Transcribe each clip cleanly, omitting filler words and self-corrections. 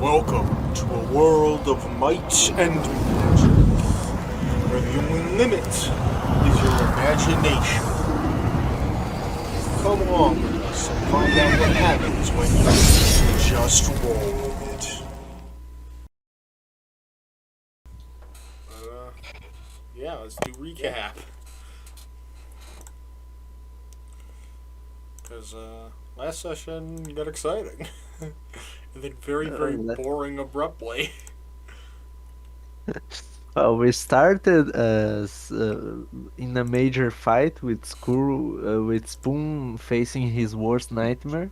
Welcome to a world of might and magic, where the only limit is your imagination. Come along with us and find out what happens when you just roll with it. Yeah, let's do recap. Because last session got exciting. And then very Let- boring abruptly. Well, we started in a major fight with with Spoon facing his worst nightmare,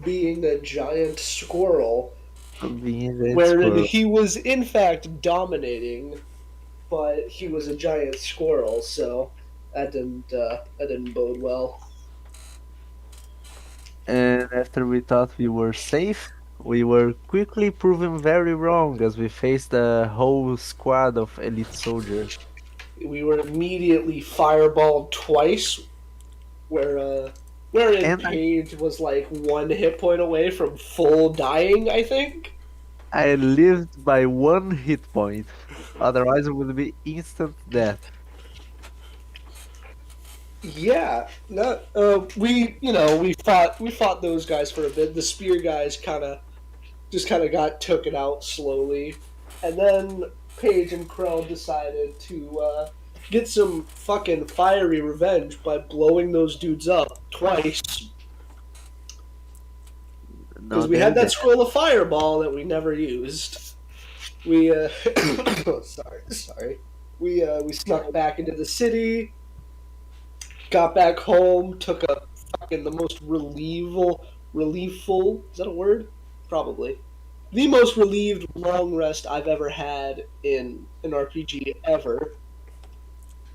Being a giant squirrel, being that wherein squirrel. he was in fact dominating, but he was a giant squirrel, so that didn't bode well. And after we thought we were safe, we were quickly proven very wrong as we faced a whole squad of elite soldiers. We were immediately fireballed twice, where wherein And Paige was like one hit point away from full dying, I think. I lived by one hit point, otherwise it would be instant death. Yeah, not we fought those guys for a bit. The spear guys kind of got taken out slowly, and then Paige and Krell decided to get some fucking fiery revenge by blowing those dudes up twice because Not we had that that bad. scroll of fireball that we never used. We sorry. We snuck back into the city, got back home, took a fucking the most relieveful, is that a word? Probably. The most relieved long rest I've ever had in an RPG ever.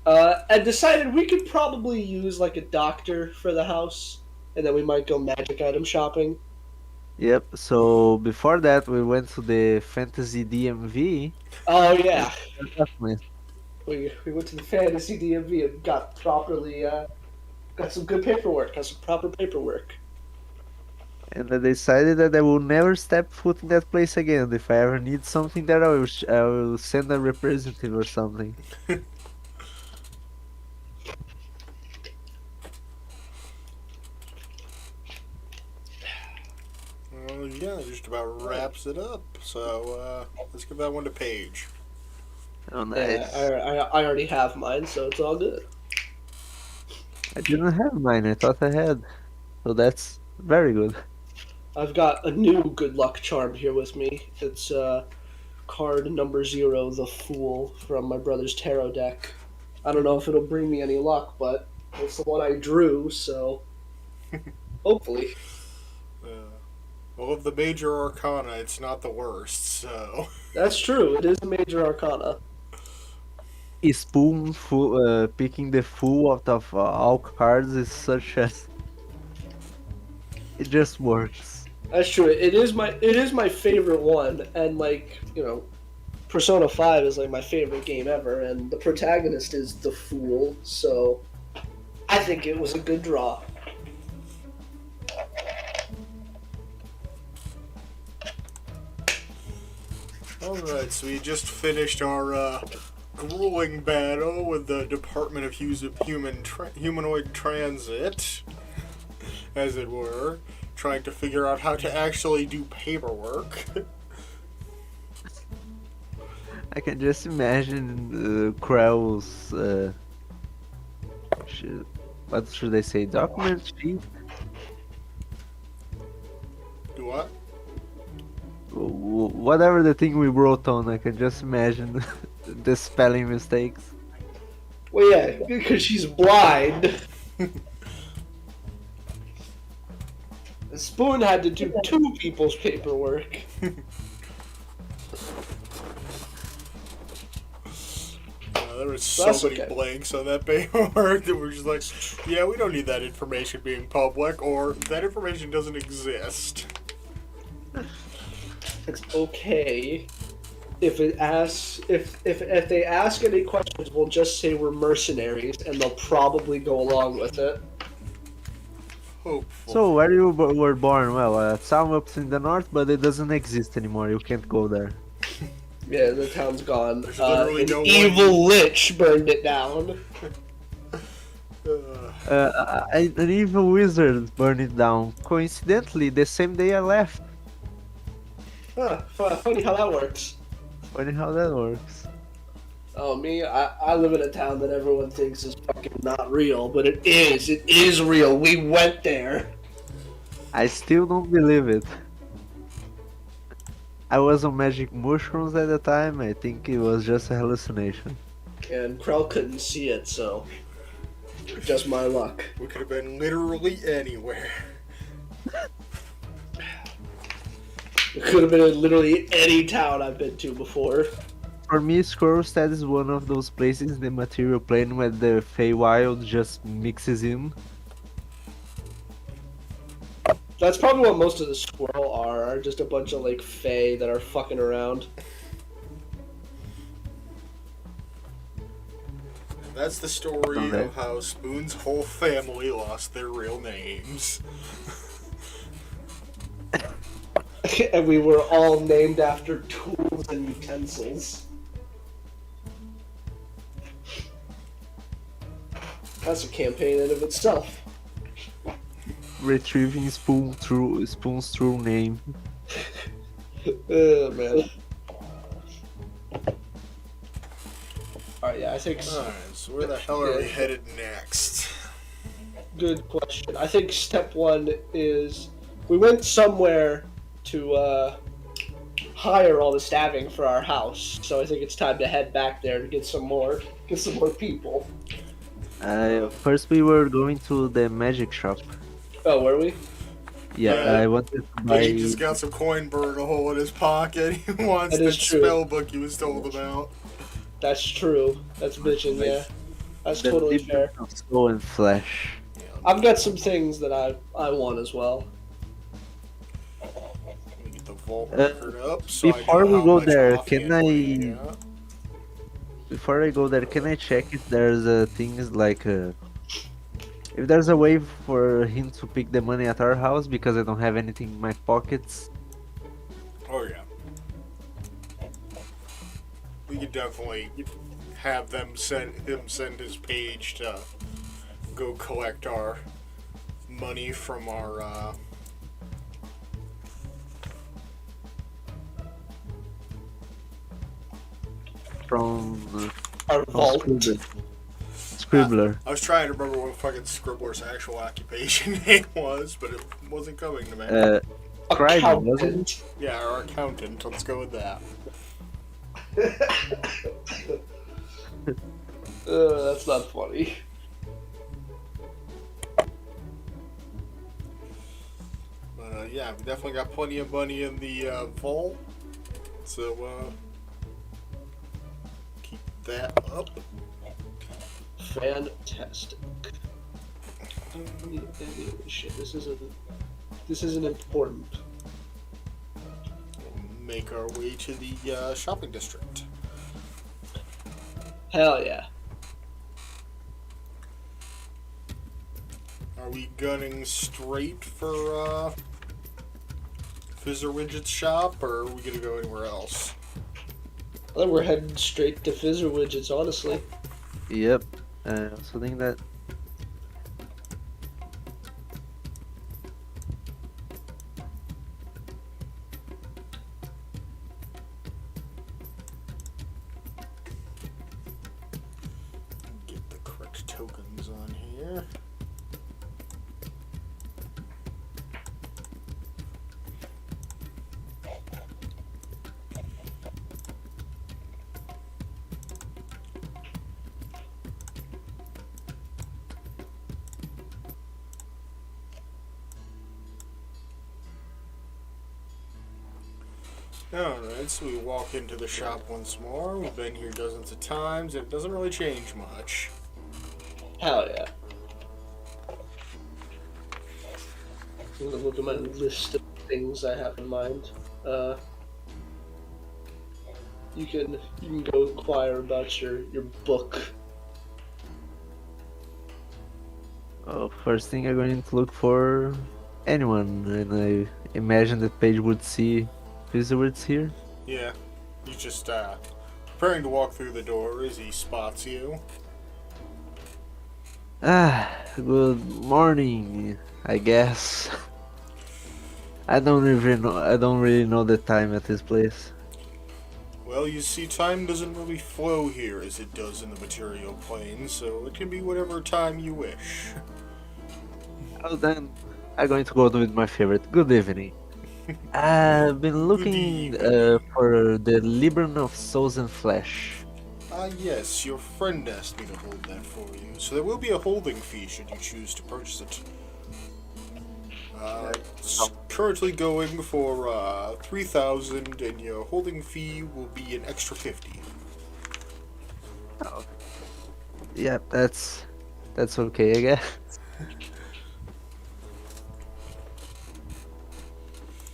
I decided we could probably use like a doctor for the house, and then we might go magic item shopping. Yep, so before that we went to the Fantasy DMV. Oh And yeah, definitely. we went to the fantasy DMV and got properly got some good paperwork, got some proper paperwork. And I decided that I will never step foot in that place again. If I ever need something there, I will send a representative or something. Well, yeah, that just about wraps it up. So let's give that one to Paige. Oh, Yeah, nice. I already have mine, so it's all good. I didn't have mine. I thought I had. So that's very good. I've got a new good luck charm here with me. It's card number 0, the Fool, from my brother's tarot deck. I don't know if it'll bring me any luck, but it's the one I drew, so hopefully. Uh, well, of the major arcana, it's not the worst, so. That's true. It is a major arcana. Picking the fool out of all cards is such a. It just works. That's true. It is my favorite one, and like Persona 5 is like my favorite game ever, and the protagonist is the Fool, so I think it was a good draw. Alright, so we just finished our grueling battle with the Department of Humanoid Transit, as it were, trying to figure out how to actually do paperwork. I can just imagine Krell's. Sh- what should I say? Document sheet? Do what? Whatever the thing we wrote on, I can just imagine the spelling mistakes. Well, yeah, because she's blind. Spoon had to do two people's paperwork. There was so That's many okay. blanks on that paperwork that we're just like, yeah, we don't need that information being public, or that information doesn't exist. It's okay. If they ask any questions, we'll just say we're mercenaries, and they'll probably go along with it. Hopefully. So where you were born? Well, town up in the north, but it doesn't exist anymore. You can't go there. Yeah, the town's gone. There's literally An no way evil lich burned it down. An evil wizard burned it down. Coincidentally, the same day I left. Huh, funny how that works. Funny how that works. Oh, me? I live in a town that everyone thinks is fucking not real, but it is. It is real. We went there. I still don't believe it. I was on magic mushrooms at the time. I think it was just a hallucination. And Krell couldn't see it, so just my luck. We could have been literally anywhere. It could have been in literally any town I've been to before. For me, Squirrelstead is one of those places in the material plane where the Feywild just mixes in. That's probably what most of the squirrel are just a bunch of like fae that are fucking around. That's the story of how Spoon's whole family lost their real names. And we were all named after tools and utensils. That's a campaign in of itself. Retrieving Spoon's true name. Oh man. Alright, yeah, I think Alright, so where the hell are we headed next? good question. I think step one is we went somewhere to hire all the staffing for our house. So I think it's time to head back there to get some more people. First we were going to the magic shop. Oh, were we? Yeah, I wanted to buy. He just got some coin burn a hole in his pocket. He wants That the is true. spell book he was told about. That's true. That's bitchin', yeah. That's the totally difference fair. of soul and flesh. I've got some things that I want as well. Let me get the vault record up. So before I we know how go much there, offhand can I- money got. Before I go there, can I check if there's things like if there's a way for him to pick the money at our house because I don't have anything in my pockets? Oh yeah. We could definitely have them send his page to go collect our money from our From Our vault. Scribbler. I was trying to remember what fucking Scribbler's actual occupation name was, but it wasn't coming to me. Scribe, wasn't Accountant. Yeah, our accountant. Let's go with that. That's not funny. But yeah, we definitely got plenty of money in the vault. So keep that up. Fantastic. Shit, this isn't important. Make our way to the shopping district. Hell yeah. Are we gunning straight for Fizzerwidget's shop, or are we gonna go anywhere else? I think we're heading straight to Fizzer Widgets, honestly. Yep. I also think that. Get the correct tokens on here. Alright, so we walk into the shop once more. We've been here dozens of times, and it doesn't really change much. Hell yeah. I'm gonna look at my list of things I have in mind. You can go inquire about your book. First thing I'm going to look for anyone, and I imagine that Paige would see wizards here. Yeah, he's just preparing to walk through the door as he spots you. Good morning, I guess. I don't really know the time at this place. Well, you see, time doesn't really flow here as it does in the material plane, so it can be whatever time you wish. Oh, then I'm going to go with my favorite. Good evening. I've been Good looking evening. for the Libran of Souls and Flesh. Yes, your friend asked me to hold that for you, so there will be a holding fee should you choose to purchase it. It's currently going for 3,000, and your holding fee will be an extra 50. Oh, yeah, that's okay, I guess.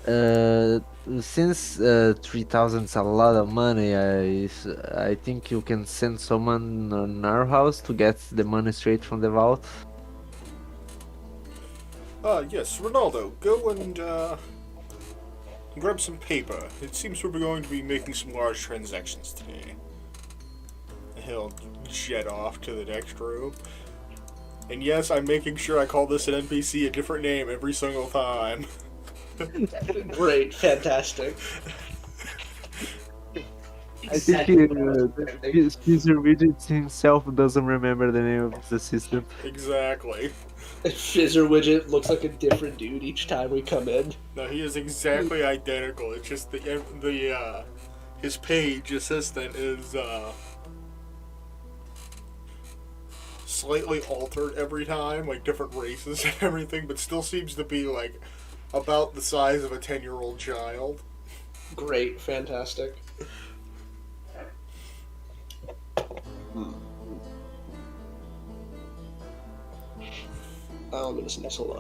Uh, since 3,000 is a lot of money, I think you can send someone on our house to get the money straight from the vault. Yes, Ronaldo, go and grab some paper. It seems we're going to be making some large transactions today. He'll jet off to the next room. And yes, I'm making sure I call this an NPC a different name every single time. Great, fantastic. I think Caesar Widget himself doesn't remember the name of the system. Exactly. Fizzer Widget looks like a different dude each time we come in. No, he is exactly identical. It's just his page assistant is slightly altered every time, like different races and everything, but still seems to be like about the size of a 10-year-old child. Great, fantastic. Oh, I'm gonna sneeze. Hold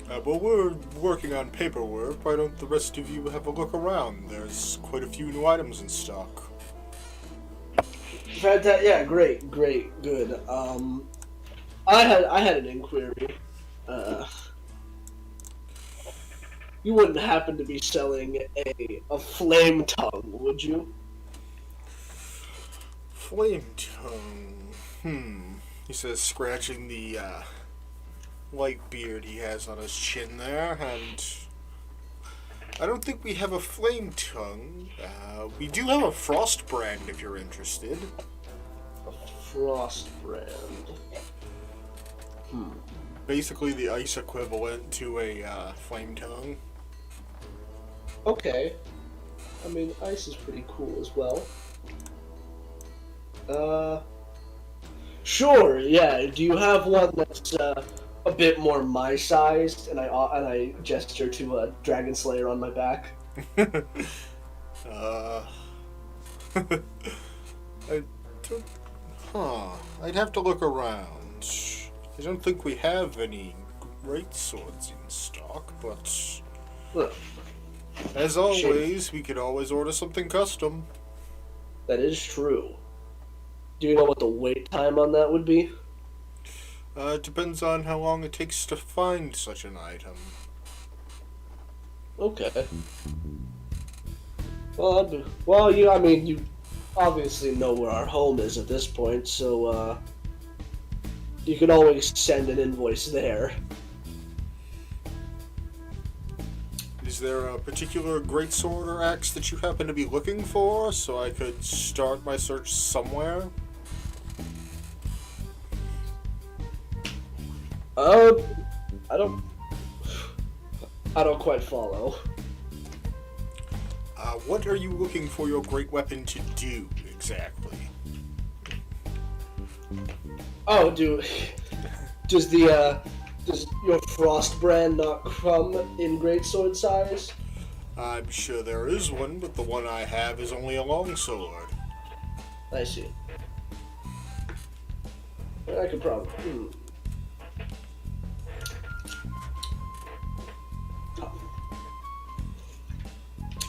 on. Well, we're working on paperwork. Why don't the rest of you have a look around? There's quite a few new items in stock. Yeah, great, good. I had an inquiry. You wouldn't happen to be selling a flame tongue, would you? Flame tongue. He says, scratching the light beard he has on his chin there, and I don't think we have a flame tongue. We do have a frost brand if you're interested. A frost brand. Basically the ice equivalent to a flame tongue. Okay. I mean, ice is pretty cool as well. Sure, yeah. Do you have one that's a bit more my size? And I gesture to a dragon slayer on my back. I don't, I'd have to look around. I don't think we have any great swords in stock, but Look, as always, we could always order something custom. that is true. Do you know what the wait time on that would be? It depends on how long it takes to find such an item. Okay. Well, you obviously know where our home is at this point, so you can always send an invoice there. Is there a particular greatsword or axe that you happen to be looking for, so I could start my search somewhere? I don't quite follow. What are you looking for your great weapon to do, exactly? Oh, does your frost brand not come in greatsword size? I'm sure there is one, but the one I have is only a longsword. I see. I could probably.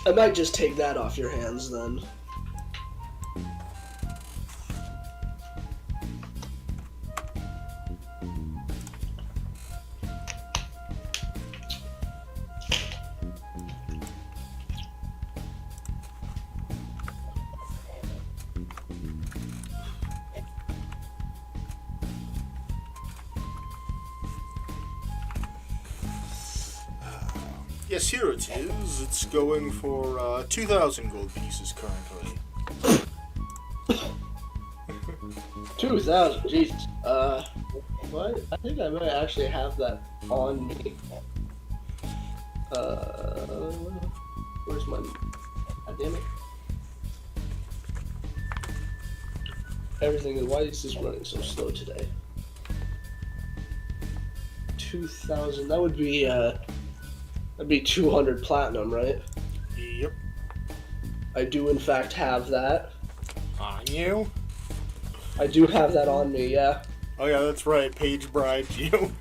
I might just take that off your hands then. Yes, here it is. It's going for 2,000 gold pieces currently. 2,000, Jesus. What? I think I might actually have that on me. Where's my... God damn it. Everything is... Why is this running so slow today? 2,000, that would be, that'd be 200 platinum, right? Yep. I do in fact have that. On you? I do have that on me, yeah. Oh yeah, that's right. Paige bribed you.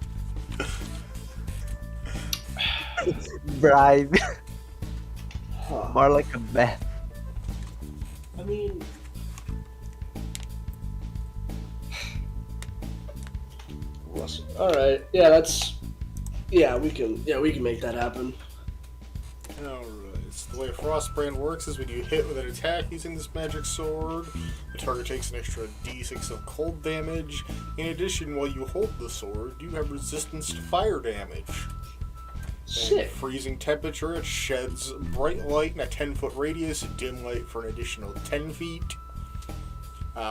Bribe. Huh. More like a bet. I mean... Alright, yeah, that's... Yeah, we can make that happen. Alright, so the way Frostbrand works is when you hit with an attack using this magic sword, the target takes an extra d6 of cold damage. In addition, while you hold the sword, you have resistance to fire damage. Sick. And freezing temperature, it sheds bright light in a 10-foot radius, dim light for an additional 10 feet.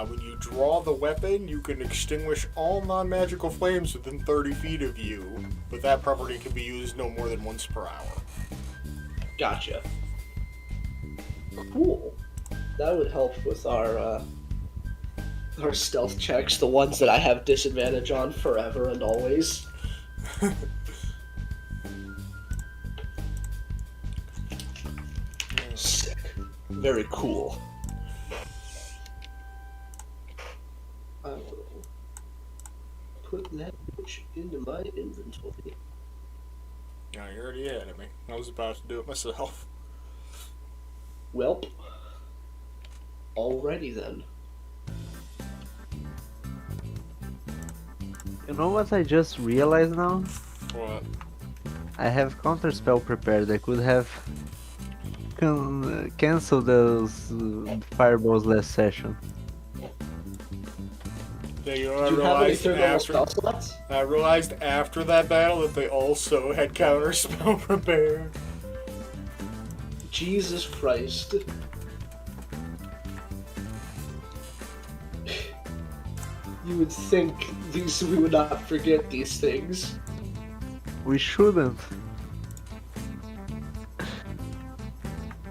When you draw the weapon, you can extinguish all non-magical flames within 30 feet of you, but that property can be used no more than once per hour. Gotcha. Cool. That would help with our stealth checks, the ones that I have disadvantage on forever and always. Sick. Very cool. I will put that bitch into my inventory. Yeah, you already had me. I was about to do it myself. Welp. Alrighty then. You know what I just realized now? What? I have counterspell prepared. I could have cancelled those fireballs last session. They Do you have any third level after, spell slots? I realized after that battle that they also had counterspell prepared. Jesus Christ. You would think we would not forget these things. We shouldn't.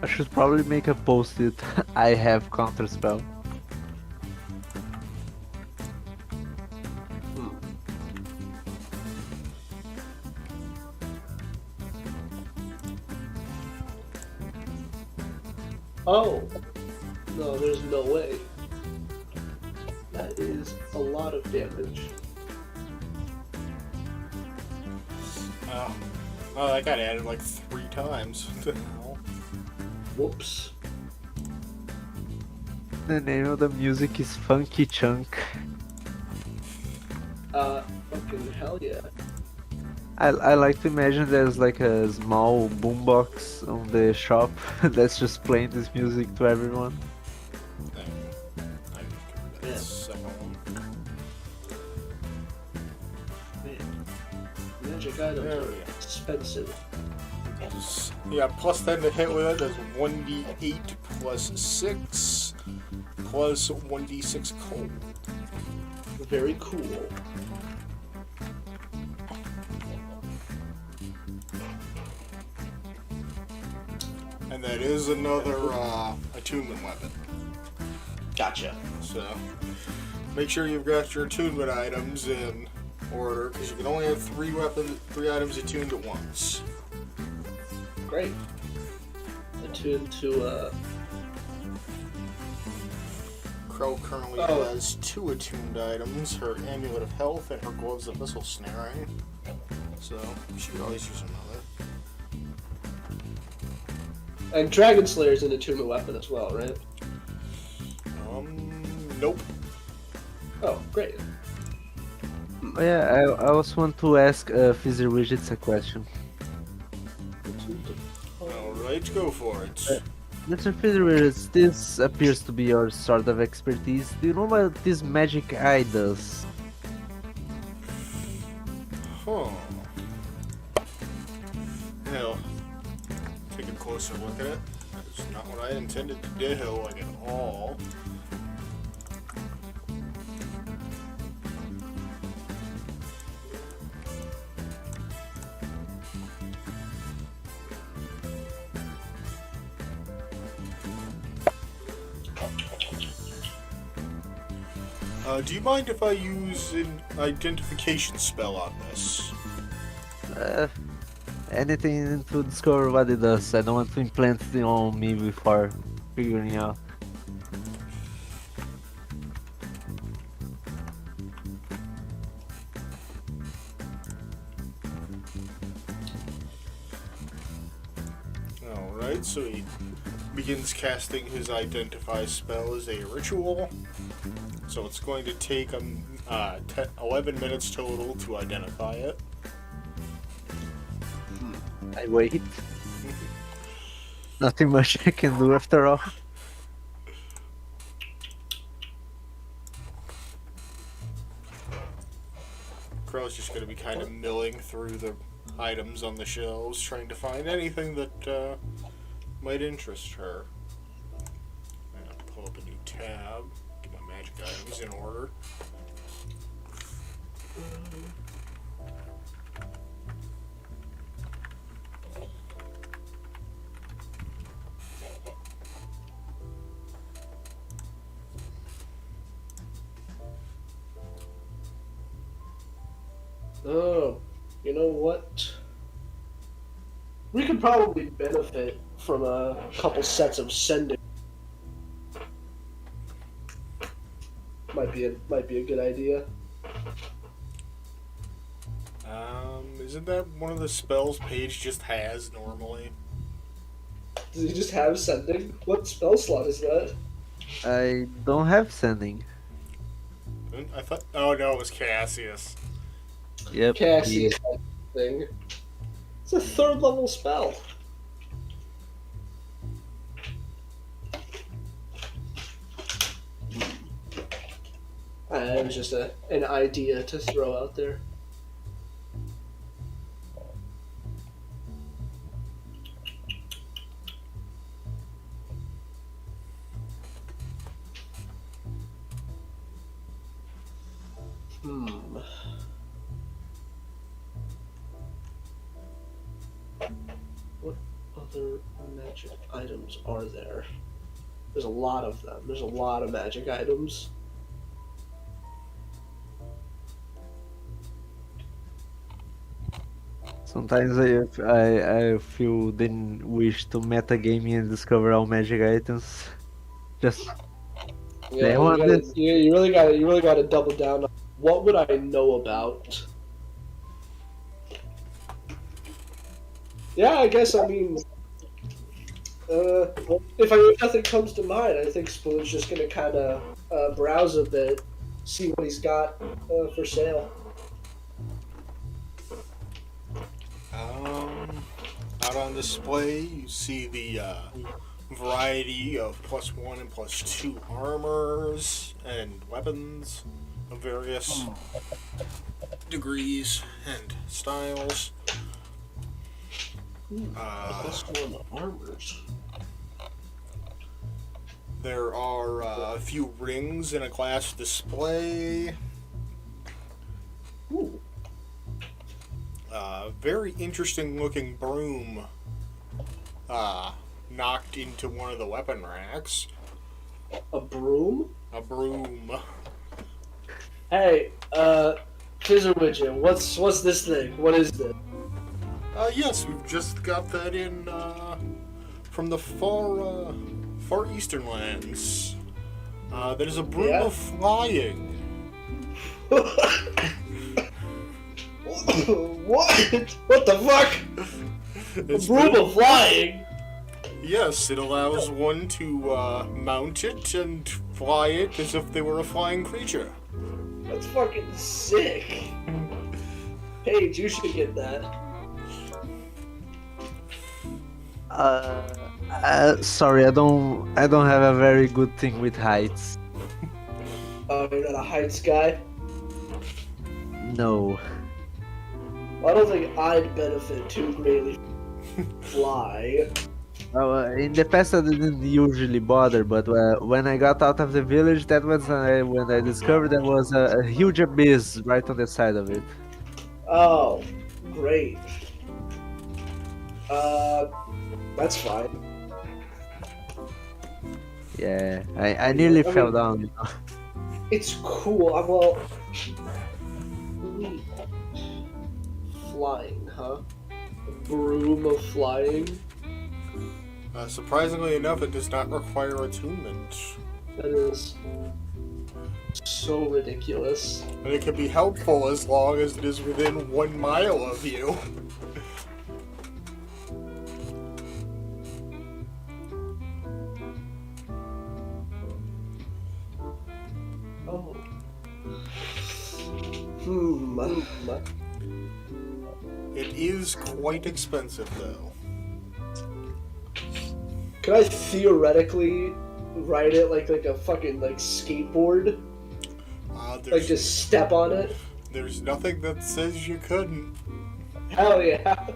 I should probably make a post-it. I have counterspell. Oh! No, there's no way. That is a lot of damage. Oh, that got added like 3 times. What the hell? Whoops. The name of the music is Funky Chunk. Fucking hell yeah. I like to imagine there's like a small boombox on the shop that's just playing this music to everyone. Yeah. Man. Magic items There are we go. expensive. Yeah, plus 10 to hit with it, that's 1d8 plus 6 plus 1d6 cold. Very cool. And that is another attunement weapon. Gotcha. So make sure you've got your attunement items in order, because you can only have 3 items attuned at once. Great. Attuned to, Crow currently Oh. has 2 attuned items, her Amulet of Health and her Gloves of Missile Snaring. So she could always use another. and Dragon Slayer's an attunement weapon as well, right? Nope. Oh, great. Oh yeah, I also want to ask Fizzy Widgets a question. Alright, go for it. Mr. Fizzy Widgets, this appears to be your sort of expertise. Do you know what this magic eye does? Huh. Hell, closer look at it. That's not what I intended to do, like at all. Do you mind if I use an identification spell on this? Anything to discover what it does. I don't want to implant it on me before figuring out. Alright, so he begins casting his identify spell as a ritual. So it's going to take 11 minutes total to identify it. I wait. Nothing much I can do after all. Crow's just going to be kind of milling through the items on the shelves, trying to find anything that might interest her. And I'll pull up a new tab, get my magic items in order. Oh, you know what? We could probably benefit from a couple sets of sending. Might be a good idea. Isn't that one of the spells Paige just has normally? Does he just have sending? What spell slot is that? I don't have sending. I thought. Oh no, it was Cassius. Yep. Cassie's thing. It's a 3rd level spell. It was just an idea to throw out there. What other magic items are there? There's a lot of them. There's a lot of magic items. Sometimes I feel the wish to metagame and discover all magic items. Just Yeah, They want this. you really got to double down on what would I know about. Yeah, I guess if nothing comes to mind, I think Spoon's just gonna kind of browse a bit, see what he's got for sale. Out on display, you see the variety of +1 and +2 armors and weapons of various degrees and styles. +1 armors. There are a few rings in a glass display. Ooh. Very interesting looking broom knocked into one of the weapon racks. A broom? A broom. Hey, Fizzerwidget, what's this thing? What is this? Yes, we've just got that in from the far eastern lands. That is a broom Yeah? of flying. What? What the fuck? A broom of flying? Yes, it allows one to mount it and fly it as if they were a flying creature. That's fucking sick. Paige, you should get that. Sorry, I don't have a very good thing with heights. Oh, you're not a heights guy? No. I don't think I'd benefit too greatly from fly. In the past, I didn't usually bother, but when I got out of the village, that was when I discovered there was a huge abyss right on the side of it. Oh, great. Uh, that's fine. Yeah, I nearly I fell mean, down. it's cool. Well, flying, huh? A broom of flying. Surprisingly enough, it does not require attunement. That is so ridiculous. And it can be helpful as long as it is within 1 mile of you. Oh. Hmm. It is quite expensive, though. Can I theoretically ride it like a fucking like skateboard? Like just step on it? There's nothing that says you couldn't. Hell yeah!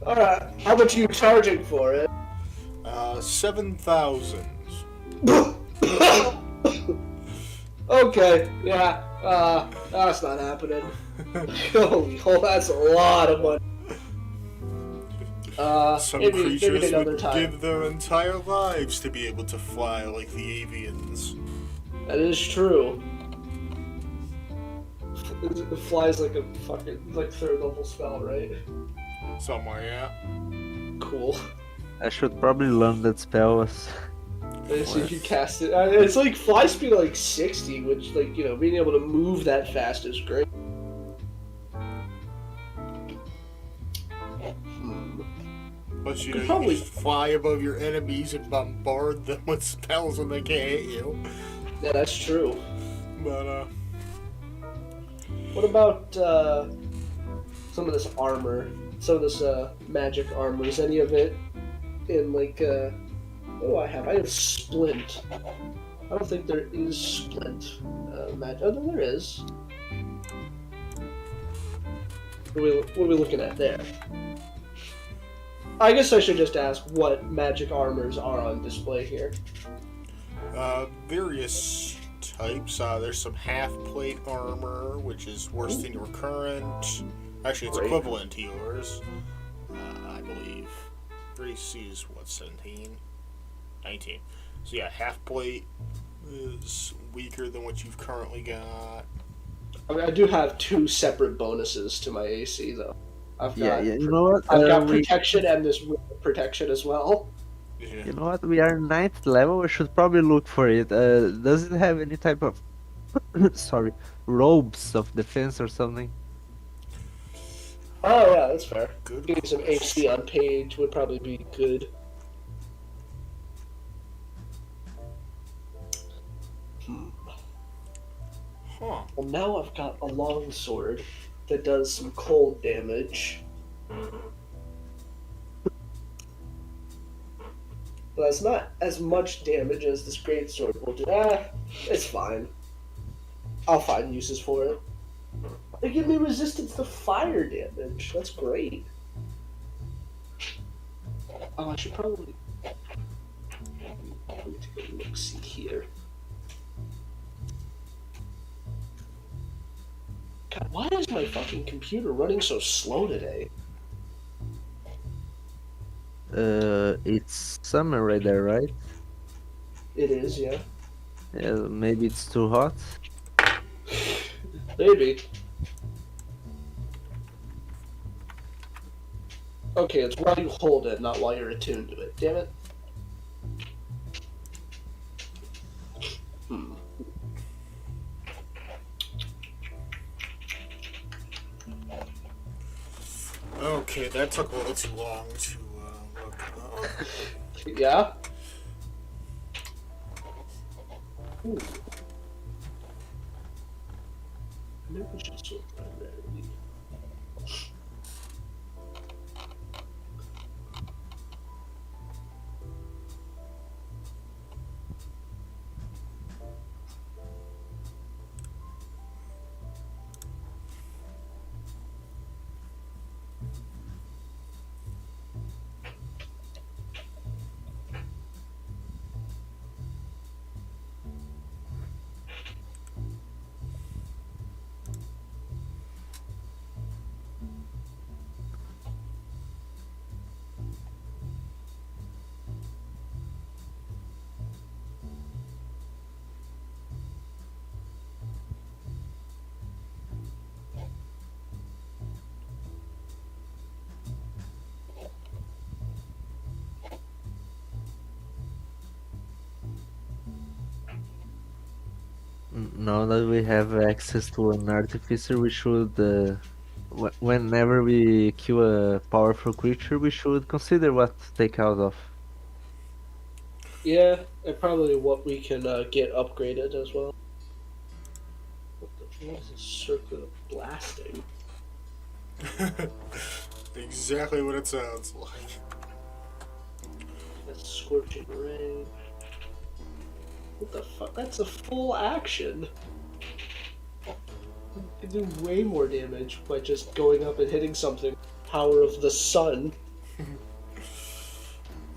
All right. How much are you charging for it? 7,000. Okay. Yeah. That's not happening. Holy hell, that's a lot of money. Some maybe creatures another would time. give their entire lives to be able to fly like the avians. That is true. It flies like a fucking like third level spell, right? Somewhere, yeah. Cool. I should probably learn that spell. So you can cast it. It's like fly speed like 60, which like being able to move that fast is great. Plus, you Could know, probably- you can fly above your enemies and bombard them with spells when they can't hit you. Yeah, that's true. But, What about some of this armor? Some of this magic armor? Is any of it in like what do I have? I have splint. I don't think there is splint. Magic. Oh, no, there is. What are we looking at there? I guess I should just ask what magic armors are on display here. various types. There's some half-plate armor, which is worse than your current. Actually, it's Great. equivalent to yours, I believe. 3C is what, 17? 19. So yeah, half-plate is weaker than what you've currently got. I mean, I do have two separate bonuses to my AC though. I've got You know what? I've got protection and this protection as well. Yeah. You know what? We are 9th level. We should probably look for it. Does it have any type of sorry, robes of defense or something? Oh yeah, that's fair. Good Getting some AC on page would probably be good. Huh. Well, now I've got a long sword that does some cold damage. But that's not as much damage as this great sword will do. It's fine. I'll find uses for it. They give me resistance to fire damage. That's great. Oh, I should probably. Let me take a look. See here. God, why is my fucking computer running so slow today? It's summer right there, right? It is, yeah. Yeah, maybe it's too hot. Maybe. Okay, it's while you hold it, not while you're attuned to it. Damn it. Okay, that took a little too long to look up. Yeah? Ooh. Maybe we should sort primarily. Now that we have access to an artificer, we should, whenever we kill a powerful creature, we should consider what to take out of. Yeah, and probably what we can get upgraded as well. What the fuck is a circuit of blasting? Exactly what it sounds like. That's scorching ray. What the fuck? That's a full action. You can do way more damage by just going up and hitting something. Power of the sun.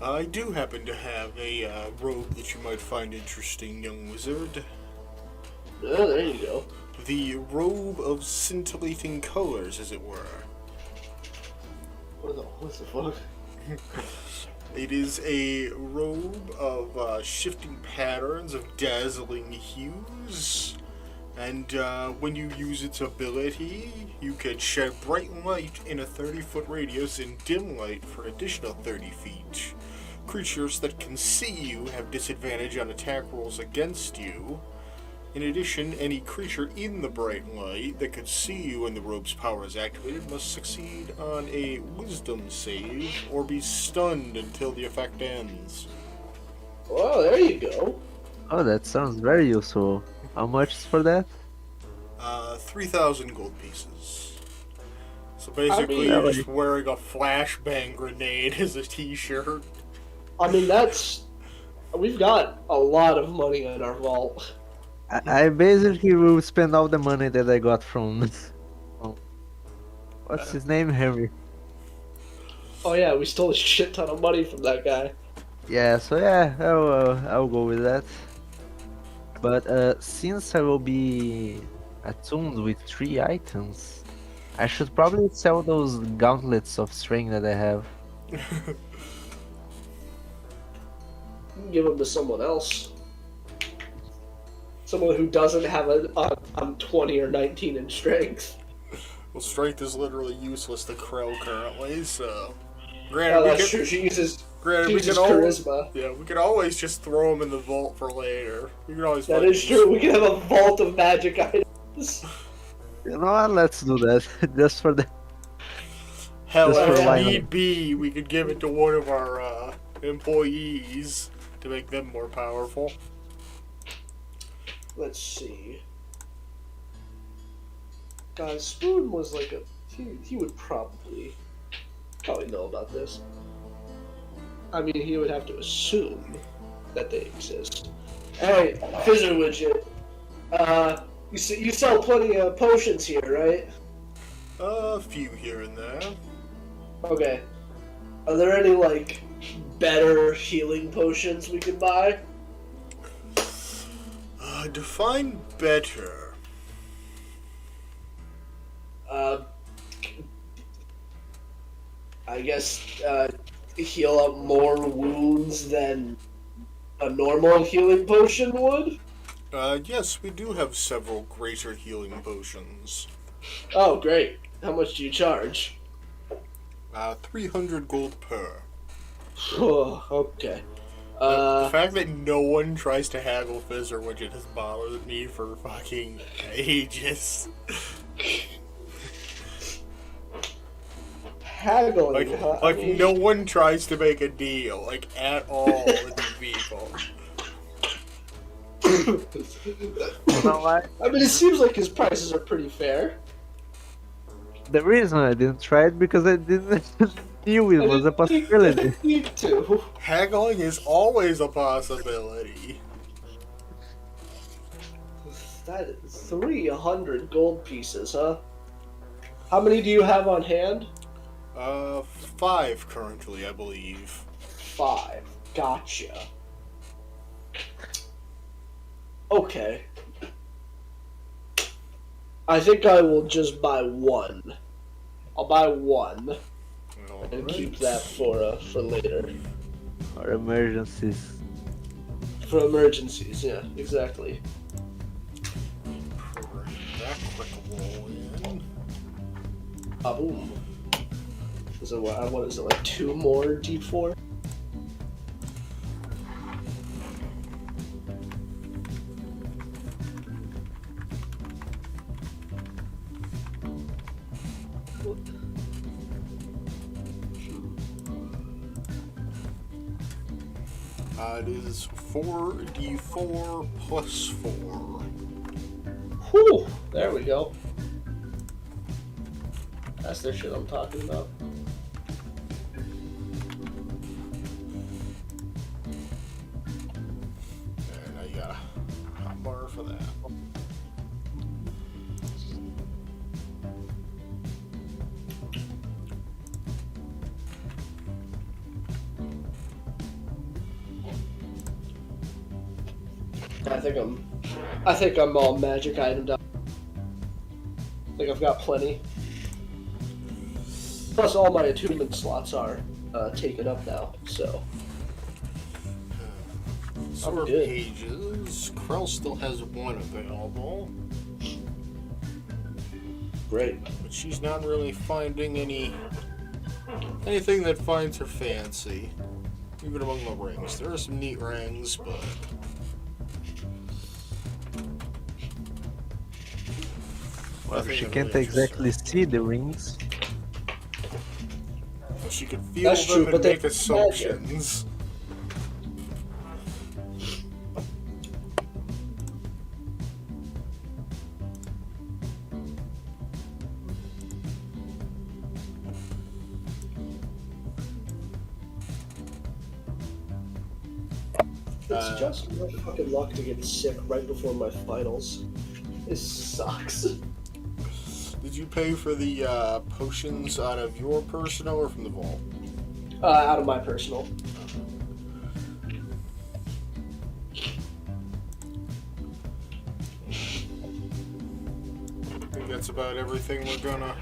I do happen to have a robe that you might find interesting, young wizard. Oh, there you go. The robe of scintillating colors, as it were. What the fuck? It is a robe of shifting patterns of dazzling hues, and when you use its ability, you can shed bright light in a 30-foot radius and dim light for an additional 30 feet. Creatures that can see you have disadvantage on attack rolls against you. In addition, any creature in the bright light that could see you when the robe's power is activated must succeed on a wisdom save or be stunned until the effect ends. Oh, there you go. Oh, that sounds very useful. How much is for that? 3,000 gold pieces. So basically, you're just wearing a flashbang grenade as a t-shirt. I mean, we've got a lot of money in our vault. I basically will spend all the money that I got from... What's his name? Henry. Oh yeah, we stole a shit ton of money from that guy. Yeah, so yeah, I'll go with that. But since I will be attuned with 3 items, I should probably sell those gauntlets of strength that I have. You can give them to someone else. Someone who doesn't have a 20 or 19 in strength. Well, strength is literally useless to Krell currently, so... Oh, Granted, that's true. She uses charisma. Yeah, we can always just throw them in the vault for later. We can always. That is true. We can have a vault of magic items. You know what? Let's do that. Just for the... Hell, just for if why need not. be, we could give it to one of our employees to make them more powerful. Let's see. Guys, Spoon was like a... He would probably know about this. I mean, he would have to assume that they exist. Hey, Fizzer Widget. You sell plenty of potions here, right? A few here and there. Okay. Are there any, like, better healing potions we can buy? Define better. I guess, heal up more wounds than a normal healing potion would? Yes, we do have several greater healing potions. Oh, great. How much do you charge? 300 gold per. Oh, okay. The fact that no one tries to haggle Fizz or Widget has bothered me for fucking ages. Haggling, huh? Like no one tries to make a deal, like, at all with these people. You know what? I mean, it seems like his prices are pretty fair. The reason I didn't try it because I didn't knew it was a possibility. Need to. Haggling is always a possibility. That is 300 gold pieces, huh? How many do you have on hand? 5 currently, I believe. 5. Gotcha. Okay. I think I will just buy 1. I'll buy 1 and keep that for later. Or emergencies. For emergencies, yeah, exactly. Program that quick roll in. Boom. Is it what is it, like 2 more D4? It is 4d4 plus 4. Whew! There we go. That's the shit I'm talking about. And I got a hot bar for that. I think I'm all magic item down. I think I've got plenty. Plus, all my attunement slots are taken up now, so. Sort of good. pages. Krell still has one available, Great. but she's not really finding anything that finds her fancy. Even among the rings. There are some neat rings, but Well, nothing she that can't really interests exactly see the rings. her. She can feel That's them true, and but they make assumptions. It's just my fucking luck to get sick right before my finals. This sucks. Did you pay for the potions out of your personal or from the vault? Out of my personal. I think that's about everything we're gonna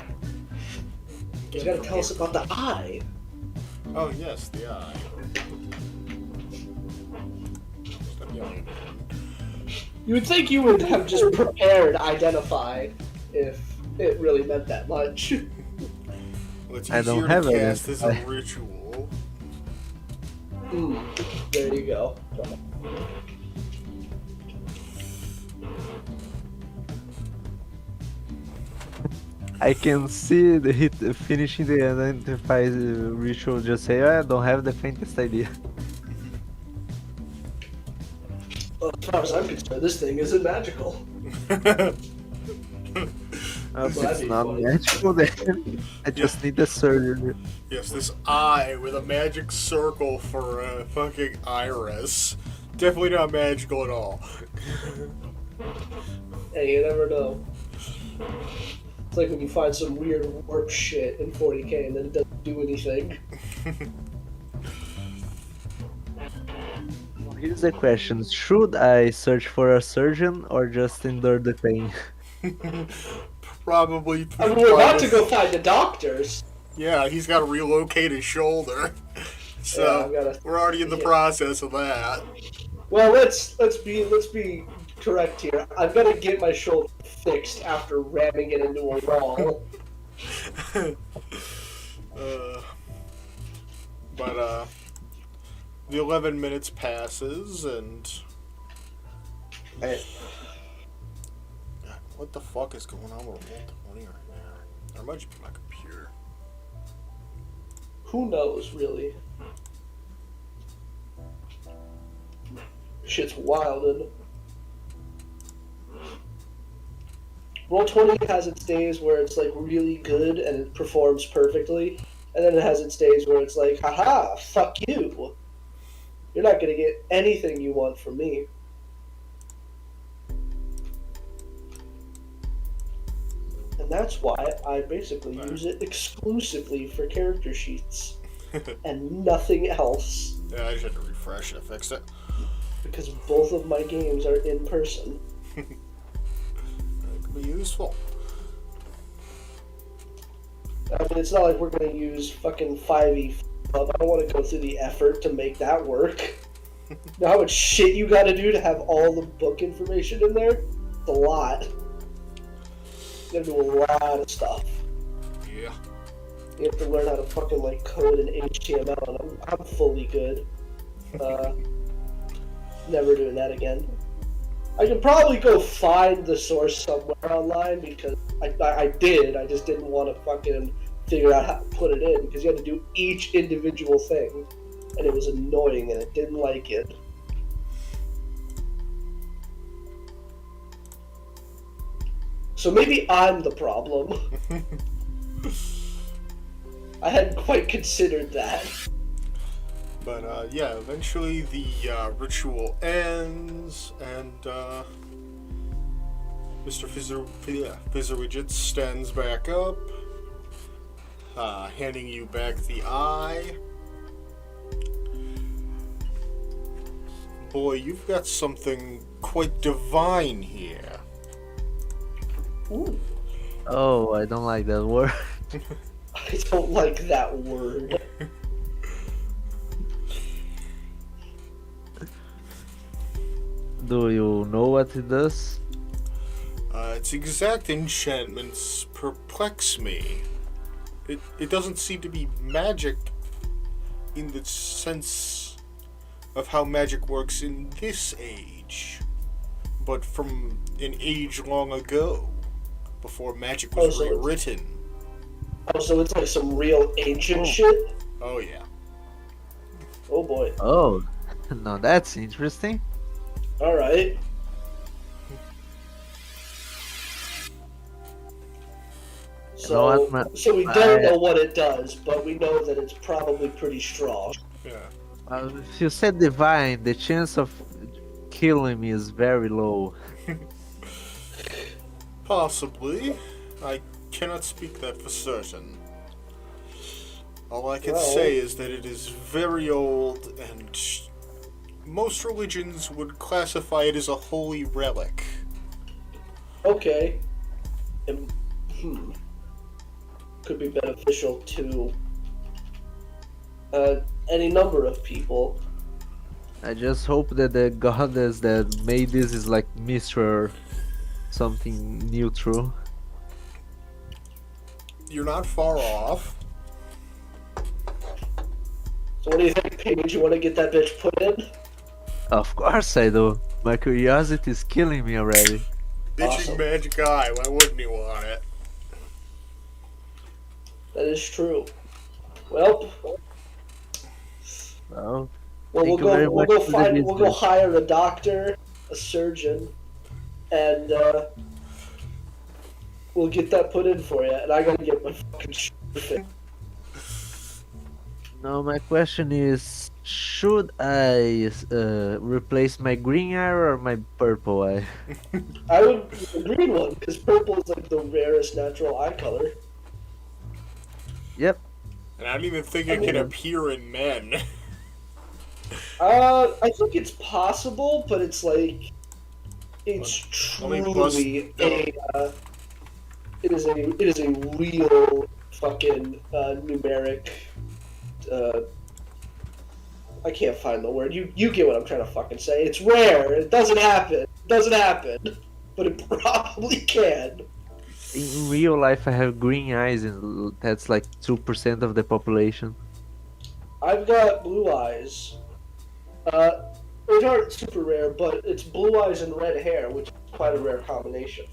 You get gotta from tell us here. about the eye. Oh yes, the eye. Stop yelling. You would think you would have just prepared identify if it really meant that much. Well, it's I don't easier have to it. cast as a ritual. There you go. I can see the hit finishing the identify ritual. Just say, I don't have the faintest idea. Well, as far as I'm concerned, this thing isn't magical. If that'd it's be not funny. magical, then I just need the surgery. Yes, this eye with a magic circle for a fucking iris. Definitely not magical at all. Hey, you never know. It's like when you find some weird warp shit in 40k and then it doesn't do anything. Here's the question: should I search for a surgeon or just endure the pain? Probably. I mean, we're about to go find the doctors. Yeah, he's got to relocate his shoulder. So Yeah, I've gotta- we're already in the process of that. Well, let's be correct here. I've got to get my shoulder fixed after ramming it into a wall. But the 11 minutes passes and Hey, God, what the fuck is going on with Roll20 right now? Or it might just be my computer. who knows, really? Shit's wild, and Roll20 has its days where it's like really good and it performs perfectly, and then it has its days where it's like, haha, fuck you. You're not gonna get anything you want from me. And that's why I basically use it exclusively for character sheets and nothing else, Yeah, I just had to refresh it, fix it. because both of my games are in person. It could be useful. I mean, it's not like we're gonna use fucking 5e. I don't want to go through the effort to make that work. You know how much shit you gotta do to have all the book information in there? It's a lot. You gotta do a lot of stuff. Yeah. You have to learn how to fucking like code in HTML, and I'm fully good. Never doing that again. I could probably go find the source somewhere online because I did. I just didn't want to fucking figure out how to put it in because you had to do each individual thing, and it was annoying and I didn't like it. So maybe I'm the problem. I hadn't quite considered that. But yeah, eventually the ritual ends, and Mr. Fizzerwidget stands back up, handing you back the eye. Boy, you've got something quite divine here. Ooh. Oh, I don't like that word. I don't like that word. Do you know what it does? Its exact enchantments perplex me. It doesn't seem to be magic in the sense of how magic works in this age, but from an age long ago, before magic was rewritten. Oh, so it's like some real ancient shit? Oh yeah. Oh boy. Oh, now that's interesting. Alright. So, so we don't know what it does, but we know that it's probably pretty strong. Yeah. If you said divine, the chance of killing me is very low. Possibly. I cannot speak that for certain. All I can say is that it is very old, and most religions would classify it as a holy relic. Okay. Could be beneficial to any number of people. I just hope that the goddess that made this is like Mr. something neutral. You're not far off. So what do you think, Paige? You want to get that bitch put in? Of course I do. My curiosity is killing me already. Bitching magic eye, why wouldn't you want it? That is true. Well, we'll go hire a doctor, a surgeon, and we'll get that put in for you. And I gotta get my fucking shit fixed. Now my question is, should I replace my green eye or my purple eye? I would the green one, because purple is like the rarest natural eye color. Yep. And I don't even think it can appear in men. I think it's possible, but it's like it's truly it is a real fucking numeric. I can't find the word. You get what I'm trying to fucking say. It's rare. It doesn't happen. It doesn't happen, but it probably can. In real life, I have green eyes, and that's like 2% of the population. I've got blue eyes. Which aren't super rare, but it's blue eyes and red hair, which is quite a rare combination.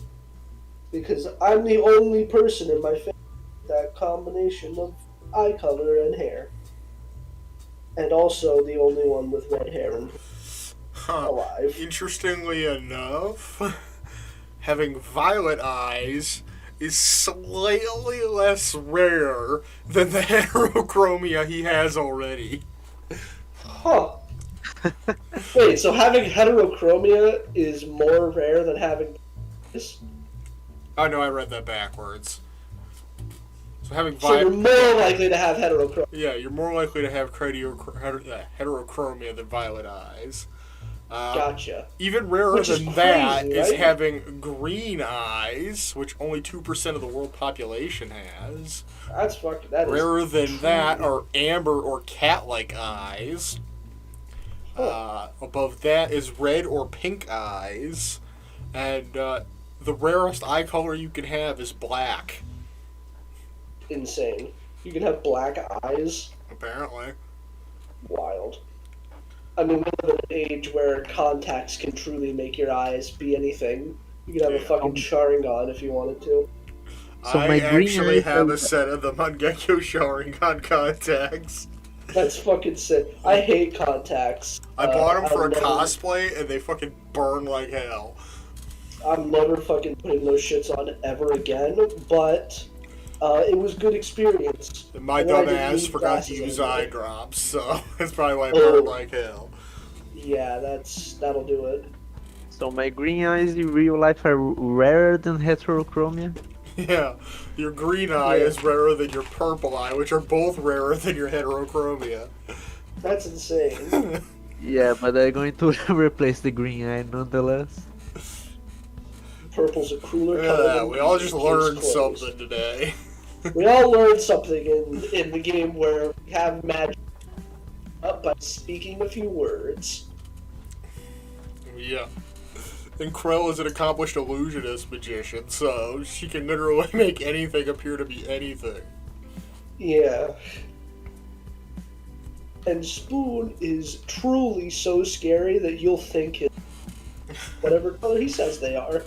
Because I'm the only person in my family with that combination of eye color and hair. And also the only one with red hair and alive. Interestingly enough, having violet eyes is slightly less rare than the heterochromia he has already. Huh. Wait, so having heterochromia is more rare than having this? Oh no, I read that backwards. So having So you're more likely to have heterochromia. Yeah, you're more likely to have heterochromia than violet eyes. Gotcha. Even rarer Which than is that crazy, is right? having green eyes, which only 2% of the world population has. That's fucking. That is Rarer than true. that are amber or cat-like eyes. Above that is red or pink eyes. And the rarest eye color you can have is black. Insane. You can have black eyes. Apparently. Wild. I mean, we live in an age where contacts can truly make your eyes be anything. You could have a Yeah. fucking Sharingan if you wanted to. So I my green actually eyes have are- a set of the Mangekyo Sharingan contacts. That's fucking sick. I hate contacts. I bought them for a I'm never- cosplay, and they fucking burn like hell. I'm never fucking putting those shits on ever again, but it was good experience. And my And then I dumb didn't ass need forgot to glasses use anymore. eye drops, so that's probably why it Oh. burned like hell. Yeah, that'll do it. So my green eyes in real life are rarer than heterochromia. Yeah, your green eye Yeah. is rarer than your purple eye, which are both rarer than your heterochromia. That's insane. Yeah, but I'm going to replace the green eye nonetheless. Purple's a cooler Look color. at that, than we all just case learned closed. something today. We all learned something in the game where we have magic up by speaking a few words. Yeah. And Krell is an accomplished illusionist magician, so she can literally make anything appear to be anything. Yeah. And Spoon is truly so scary that you'll think his whatever color he says they are.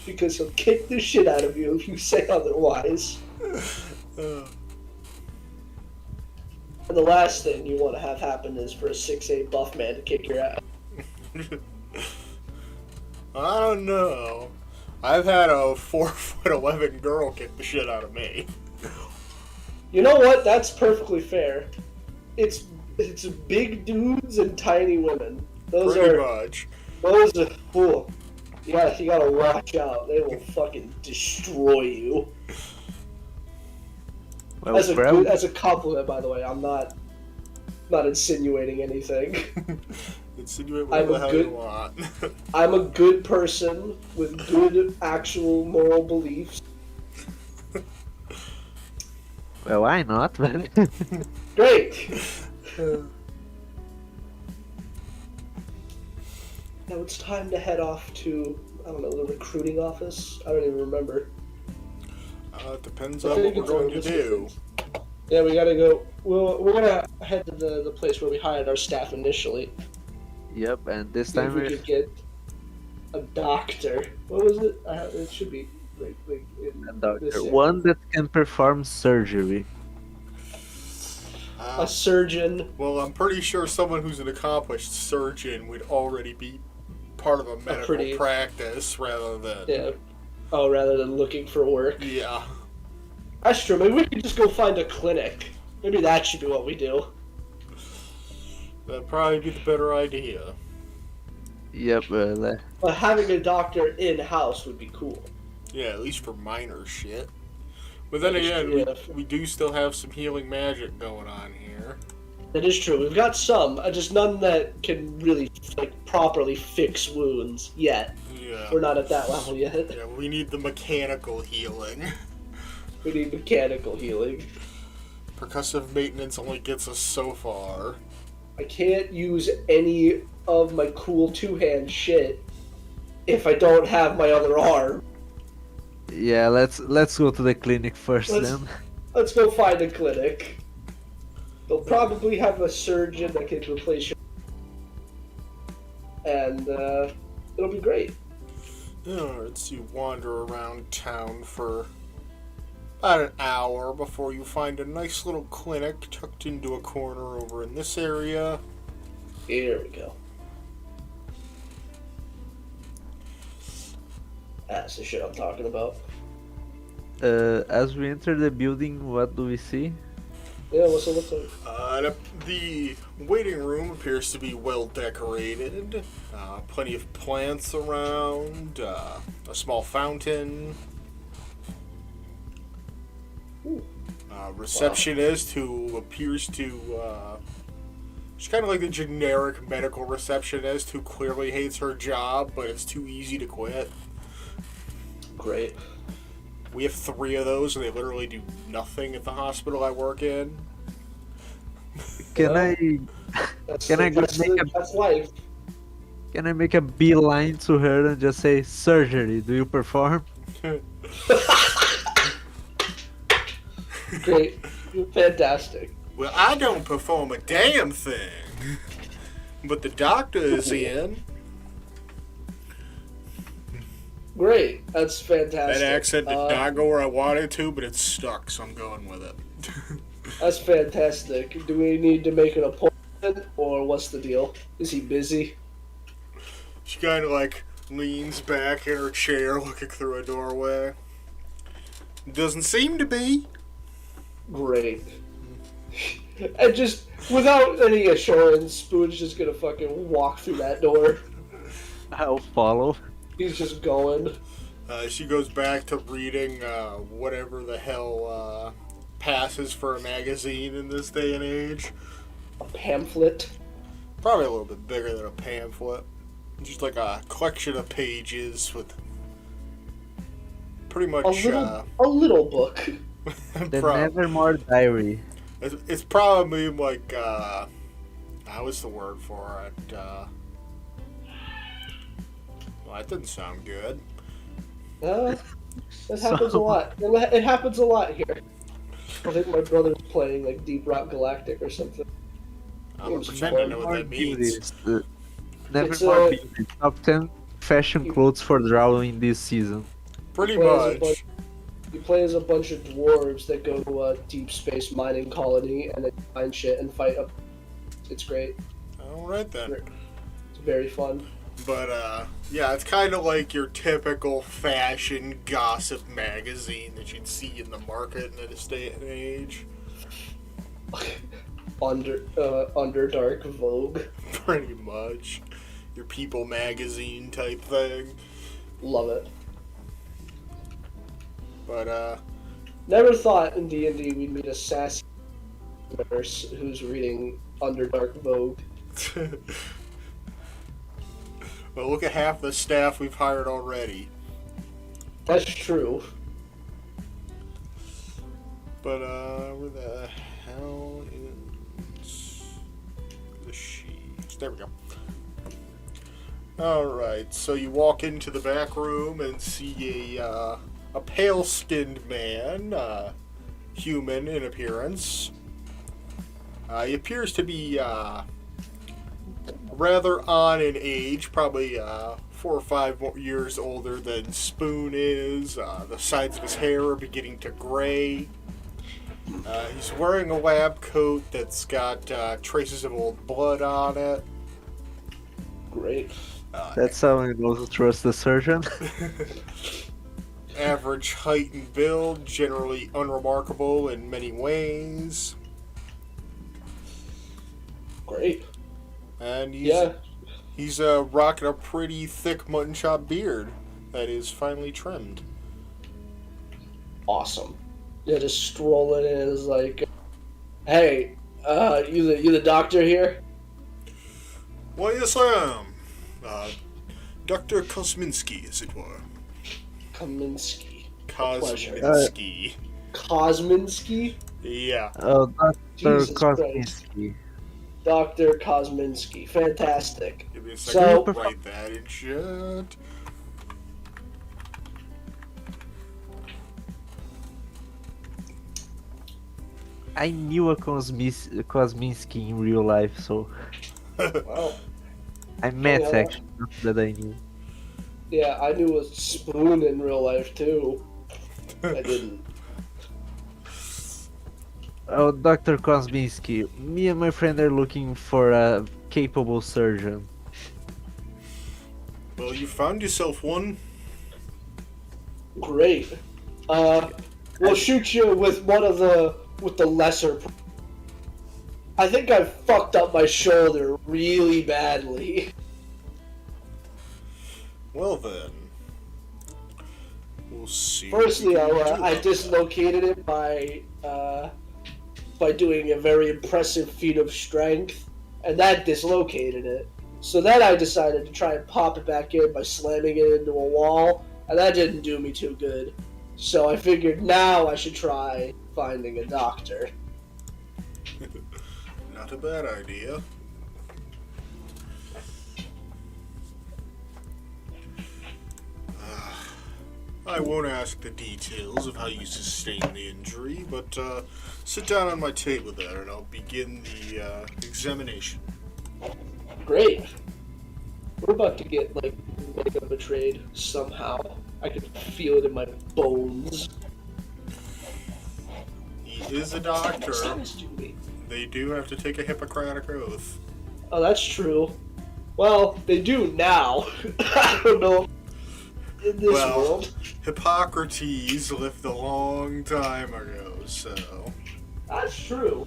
Because he'll kick the shit out of you if you say otherwise. Uh, And the last thing you want to have happen is for a 6'8 buff man to kick your ass. I don't know. I've had a 4'11" girl kick the shit out of me. You know what? That's perfectly fair. It's big dudes and tiny women. Those Pretty are much. cool. Yeah, you gotta watch out. They will fucking destroy you. Well, That's bro, a compliment, by the way. I'm not insinuating anything. Insinuate I'm whatever a the hell good- you want. I'm a good person with good actual moral beliefs. well, why not? Man? Great. Now it's time to head off to, I don't know, the recruiting office? I don't even remember. It depends I on think what we're it's going to a- do. Yeah, we gotta go. Well, we're gonna head to the place where we hired our staff initially. Yep, and this See if time we we're could get a doctor. What was it? It should be like in a doctor. this area. One that can perform surgery. A surgeon. Well, I'm pretty sure someone who's an accomplished surgeon would already be part of a medical pretty- practice rather than. Yeah. Oh, rather than looking for work. Yeah. That's true. Maybe we could just go find a clinic. Maybe that should be what we do. That'd probably be the better idea. Yep, well, But having a doctor in house would be cool. Yeah, at least for minor shit. But then That is again, true, yeah. we do still have some healing magic going on here. That is true. We've got some, just none that can really properly fix wounds yet. Yeah. We're not at that level yet. Yeah, we need the mechanical healing. We need mechanical healing. Percussive maintenance only gets us so far. I can't use any of my cool two-hand shit if I don't have my other arm. yeah. Let's go to the clinic 1st Let's- then. Let's go find a clinic. They'll probably have a surgeon that can replace you. And it'll be great. Yeah, let's you wander around town for about an hour before you find a nice little clinic tucked into a corner over in this area. Here we go. That's the shit I'm talking about. As we enter the building, what do we see? Yeah, what's it look like? The waiting room appears to be well decorated. Plenty of plants around, a small fountain. Receptionist who appears to, she's kind of like the generic medical receptionist who clearly hates her job, but it's too easy to quit. Great. We have 3 of those, and they literally do nothing at the hospital I work in. Can Well, I That's, Can I go that's, make a- that's life. can I make a beeline to her and just say surgery? Do you perform? Great. Fantastic. Well, I don't perform a damn thing. But the doctor is in. Great, that's fantastic. That accent did not go where I wanted to, but it's stuck, so I'm going with it. That's fantastic. Do we need to make an appointment, or what's the deal? Is he busy? She kind of like leans back in her chair looking through a doorway. Doesn't seem to be. Great. And just, without any assurance, Spoon's just gonna fucking walk through that door. I'll follow. He's just going. She goes back to reading whatever the hell passes for a magazine in this day and age. A pamphlet. Probably a little bit bigger than a pamphlet. Just like a collection of pages with pretty much A little book. The Nevermore Diary. It's probably like what's the word for it? Well, that didn't sound good. That happens a lot. It happens a lot here. I think my brother's playing like Deep Rock Galactic or something. I'm gonna pretend I know what that means. Nevermore Beauty. Top 10 fashion clothes for drawing this season. Pretty much. You play as a bunch of dwarves that go to a deep space mining colony and then find shit and fight up. It's great. Alright then. It's very fun. But, yeah, it's kind of like your typical fashion gossip magazine that you'd see in the market in this day and age. Underdark Vogue. Pretty much. Your People magazine type thing. Love it. But, never thought in D&D we'd meet a sassy nurse who's reading Underdark Vogue. Well, look at half the staff we've hired already. That's true. But, where the hell is the sheets? There we go. Alright, so you walk into the back room and see a pale-skinned man, human in appearance. He appears to be rather on in age, probably 4 or 5 years older than Spoon is. The sides of his hair are beginning to gray. He's wearing a lab coat that's got traces of old blood on it. Great. That's how I know to trust the surgeon. Average height and build, generally unremarkable in many ways. Great. And he's rocking a pretty thick mutton chop beard that is finely trimmed. Awesome. Yeah, just strolling in is like, hey, you the doctor here? Why, yes I am. Dr. Kosminski, as it were. Kaminsky. Kosminski. Kosminski? Yeah. Oh, Dr. Jesus Kosminski. Dr. Kosminski. Fantastic. Give me a second So, to write that in chat. I knew a Kosminski in real life, so wow. I met Yeah. actually, not that I knew. Yeah, I knew a Spoon in real life too. I didn't. Oh, Dr. Kosminski, me and my friend are looking for a capable surgeon. Well, you found yourself one. Great. We'll shoot you with the lesser. I think I fucked up my shoulder really badly. Well then. We'll see. Firstly, what we can do I about dislocated it by doing a very impressive feat of strength, and that dislocated it. So then I decided to try and pop it back in by slamming it into a wall, and that didn't do me too good. So I figured now I should try finding a doctor. that. Not a bad idea. I won't ask the details of how you sustained the injury, but sit down on my table there and I'll begin the examination. Great. We're about to get, like, mega betrayed somehow. I can feel it in my bones. He is a doctor. Stop this to me. They do have to take a Hippocratic oath. Oh, that's true. Well, they do now. I don't know. In this world. Hippocrates lived a long time ago, so... That's true.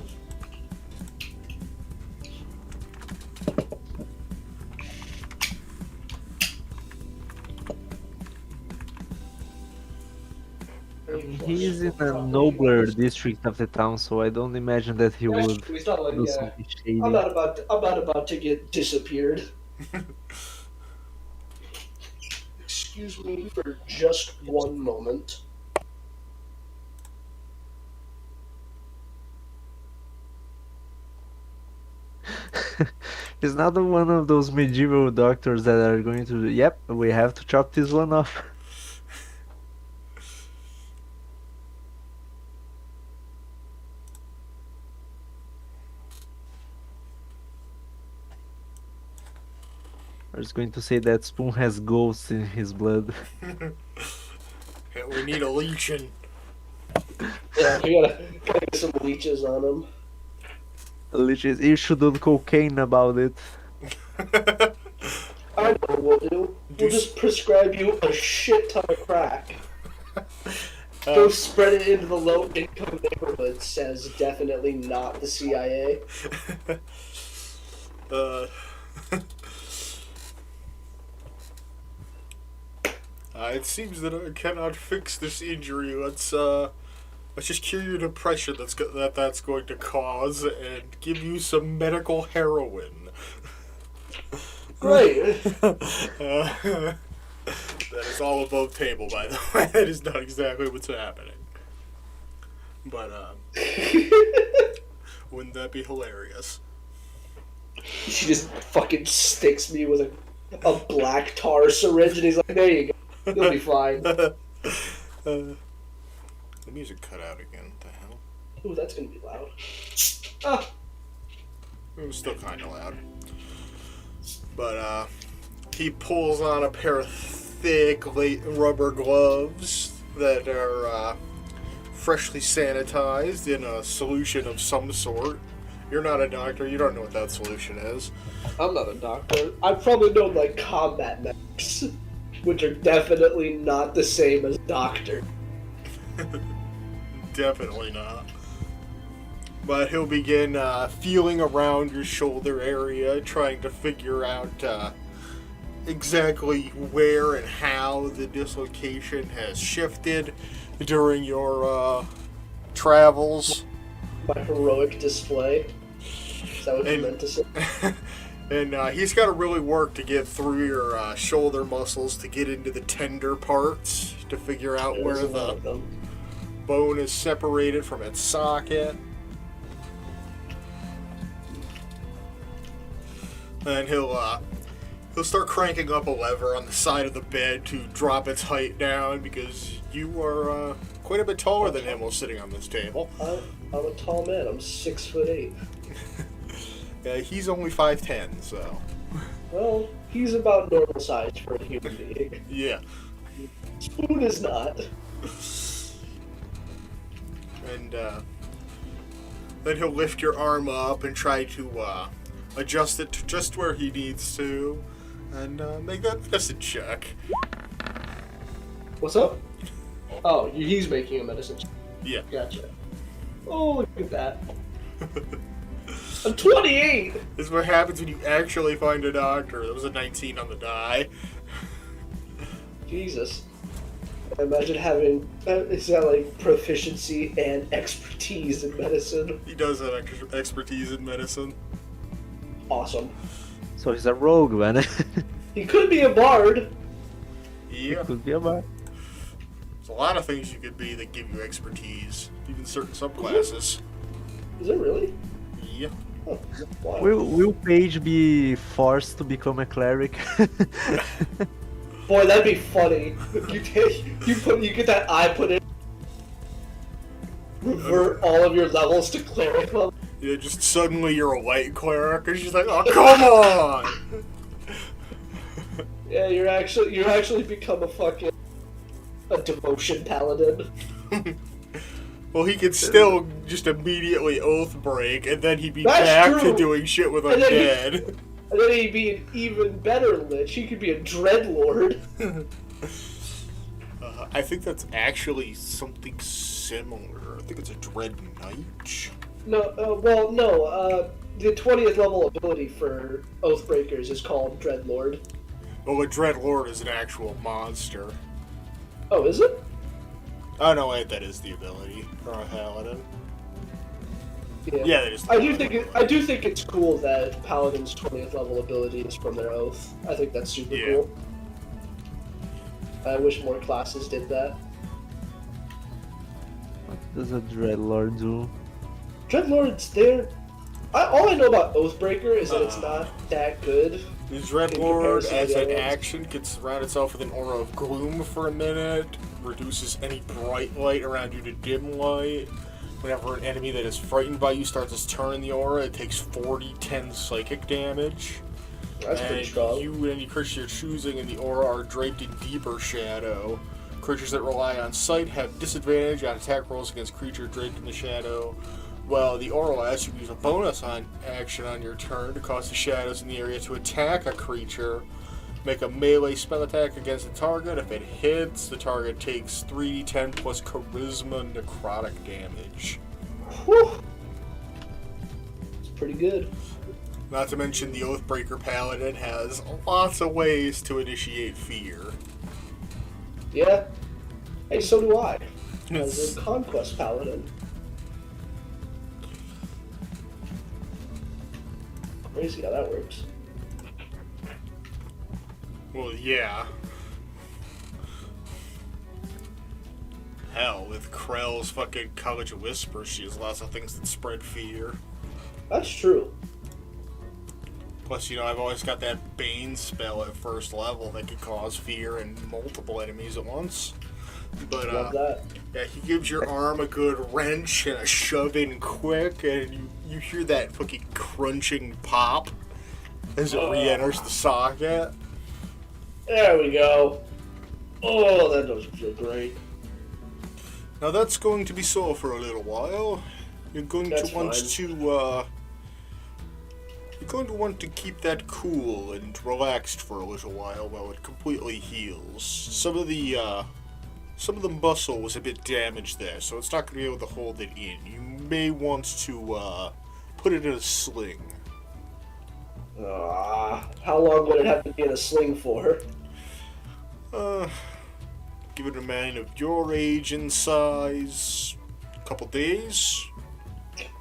He's in a nobler district of the town, so I don't imagine that he would He's not like, do yeah. something shady. I'm not about to get disappeared. Excuse me for just one moment. He's not one of those medieval doctors that are going to, yep, we have to chop this one off. I was going to say that Spoon has ghosts in his blood. Yeah, we need a leeching. Yeah, we gotta get some leeches on him. Leeches, you should do cocaine about it. I know what we'll do. We'll just prescribe you a shit ton of crack. Go spread it into the low-income neighborhood, says definitely not the CIA. It seems that I cannot fix this injury. Let's just cure your depression that's going to cause and give you some medical heroin. Great. That is all above table, by the way. That is not exactly what's happening. But, wouldn't that be hilarious? She just fucking sticks me with a black tar syringe, and he's like, there you go. You'll be fine. The music cut out again. What the hell? Ooh, that's gonna be loud. Ah. It was still kind of loud. But, he pulls on a pair of thick rubber gloves that are, freshly sanitized in a solution of some sort. You're not a doctor, you don't know what that solution is. I'm not a doctor. I've probably known, like, combat medics, which are definitely not the same as doctor. Definitely not. But he'll begin feeling around your shoulder area, trying to figure out exactly where and how the dislocation has shifted during your travels. My heroic display. Is that what you meant to say? And he's got to really work to get through your shoulder muscles to get into the tender parts to figure out where the bone is separated from its socket. And he'll start cranking up a lever on the side of the bed to drop its height down because you are quite a bit taller than him while sitting on this table. I'm a tall man. I'm 6'8". He's only 5'10", so. Well, he's about normal size for a human being. Yeah. Spoon is not. And then he'll lift your arm up and try to adjust it to just where he needs to, and make that medicine check. What's up? Oh, he's making a medicine check. Yeah. Gotcha. Oh, look at that. I'm 28! This is what happens when you actually find a doctor. That was a 19 on the die. Jesus. Imagine having, is that like proficiency and expertise in medicine? He does have expertise in medicine. Awesome. So he's a rogue, man. He could be a bard. Yeah. Could be a bard. There's a lot of things you could be that give you expertise, even certain subclasses. Is it really? Yeah. Oh, wow. Will Paige be forced to become a cleric? Boy, that'd be funny. You get that eye put in. Revert all of your levels to cleric level. Yeah, just suddenly you're a white cleric, and she's like, "Oh, come on!" Yeah, you're actually become a devotion paladin. Well, he could still just immediately oath break, and then he'd be That's back true. to doing shit with And then undead. And then he'd be an even better lich. He could be a dreadlord. I think that's actually something similar. I think it's a dread knight. No, well, no. The 20th level ability for Oathbreakers is called Dreadlord. Well, a dread lord is an actual monster. Oh, is it? Oh no, wait, that is the ability for a paladin. Yeah, that is. The I do think it's cool that Paladin's 20th level ability is from their oath. I think that's super cool. I wish more classes did that. What does a Dreadlord do? Dreadlords, all I know about Oathbreaker is that it's not that good. The Dreadlord, as an action, can surround itself with an aura of gloom for a minute, reduces any bright light around you to dim light. Whenever an enemy that is frightened by you starts its turn in the aura, it takes 40-10 psychic damage. That's pretty strong. You and any creatures you're choosing in the aura are draped in deeper shadow. Creatures that rely on sight have disadvantage on attack rolls against creatures draped in the shadow. Well, the aura allows you to use a bonus action on your turn to cause the shadows in the area to attack a creature. Make a melee spell attack against the target. If it hits, the target takes 3d10 plus charisma necrotic damage. Whew. It's pretty good. Not to mention the Oathbreaker Paladin has lots of ways to initiate fear. Yeah. Hey, so do I. As a Conquest Paladin. Crazy how that works. Well, yeah. Hell, with Krell's fucking College of Whispers, she has lots of things that spread fear. That's true. Plus, I've always got that Bane spell at first level that can cause fear in multiple enemies at once. But, Love that. yeah, he gives your arm a good wrench and a shove in quick, and you hear that fucking crunching pop as it re-enters the socket. There we go. Oh, that doesn't feel great. Now that's going to be so for a little while. You're going to want to keep that cool and relaxed for a little while it completely heals. Some of the muscle was a bit damaged there, so it's not going to be able to hold it in. You may want to put it in a sling. How long would it have to be in a sling for? Given a man of your age and size, a couple days.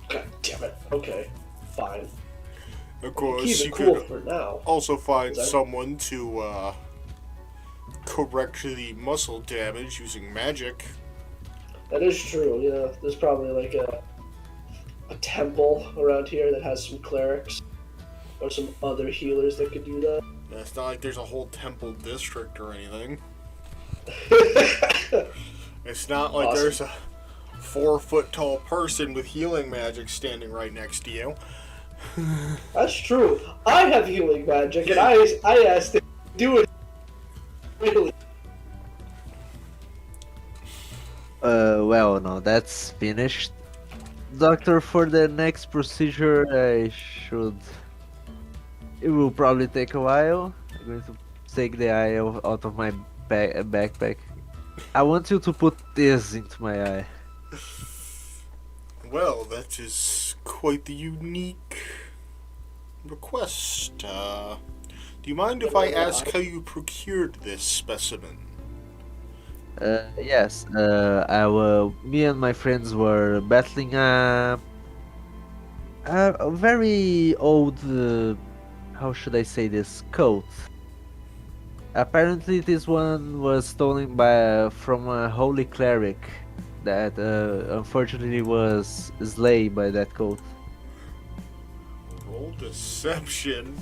God damn it. Okay, fine. Of course, Keep it you cool could for now. also find someone to correct the muscle damage using magic. That is true. Yeah, there's probably like a temple around here that has some clerics or some other healers that could do that. Yeah, it's not like there's a whole temple district or anything. It's not like there's a 4-foot tall person with healing magic standing right next to you. That's true. I have healing magic, and I asked it to do it. Really? Well, no, that's finished. Doctor, for the next procedure, it will probably take a while. I'm going to take the eye out of my backpack. I want you to put this into my eye. Well, that is quite the unique request. Do you mind if I ask how you procured this specimen? Yes. Me and my friends were battling a very old, how should I say this, cult. Apparently, this one was stolen from a holy cleric that unfortunately was slain by that cult. Roll deception.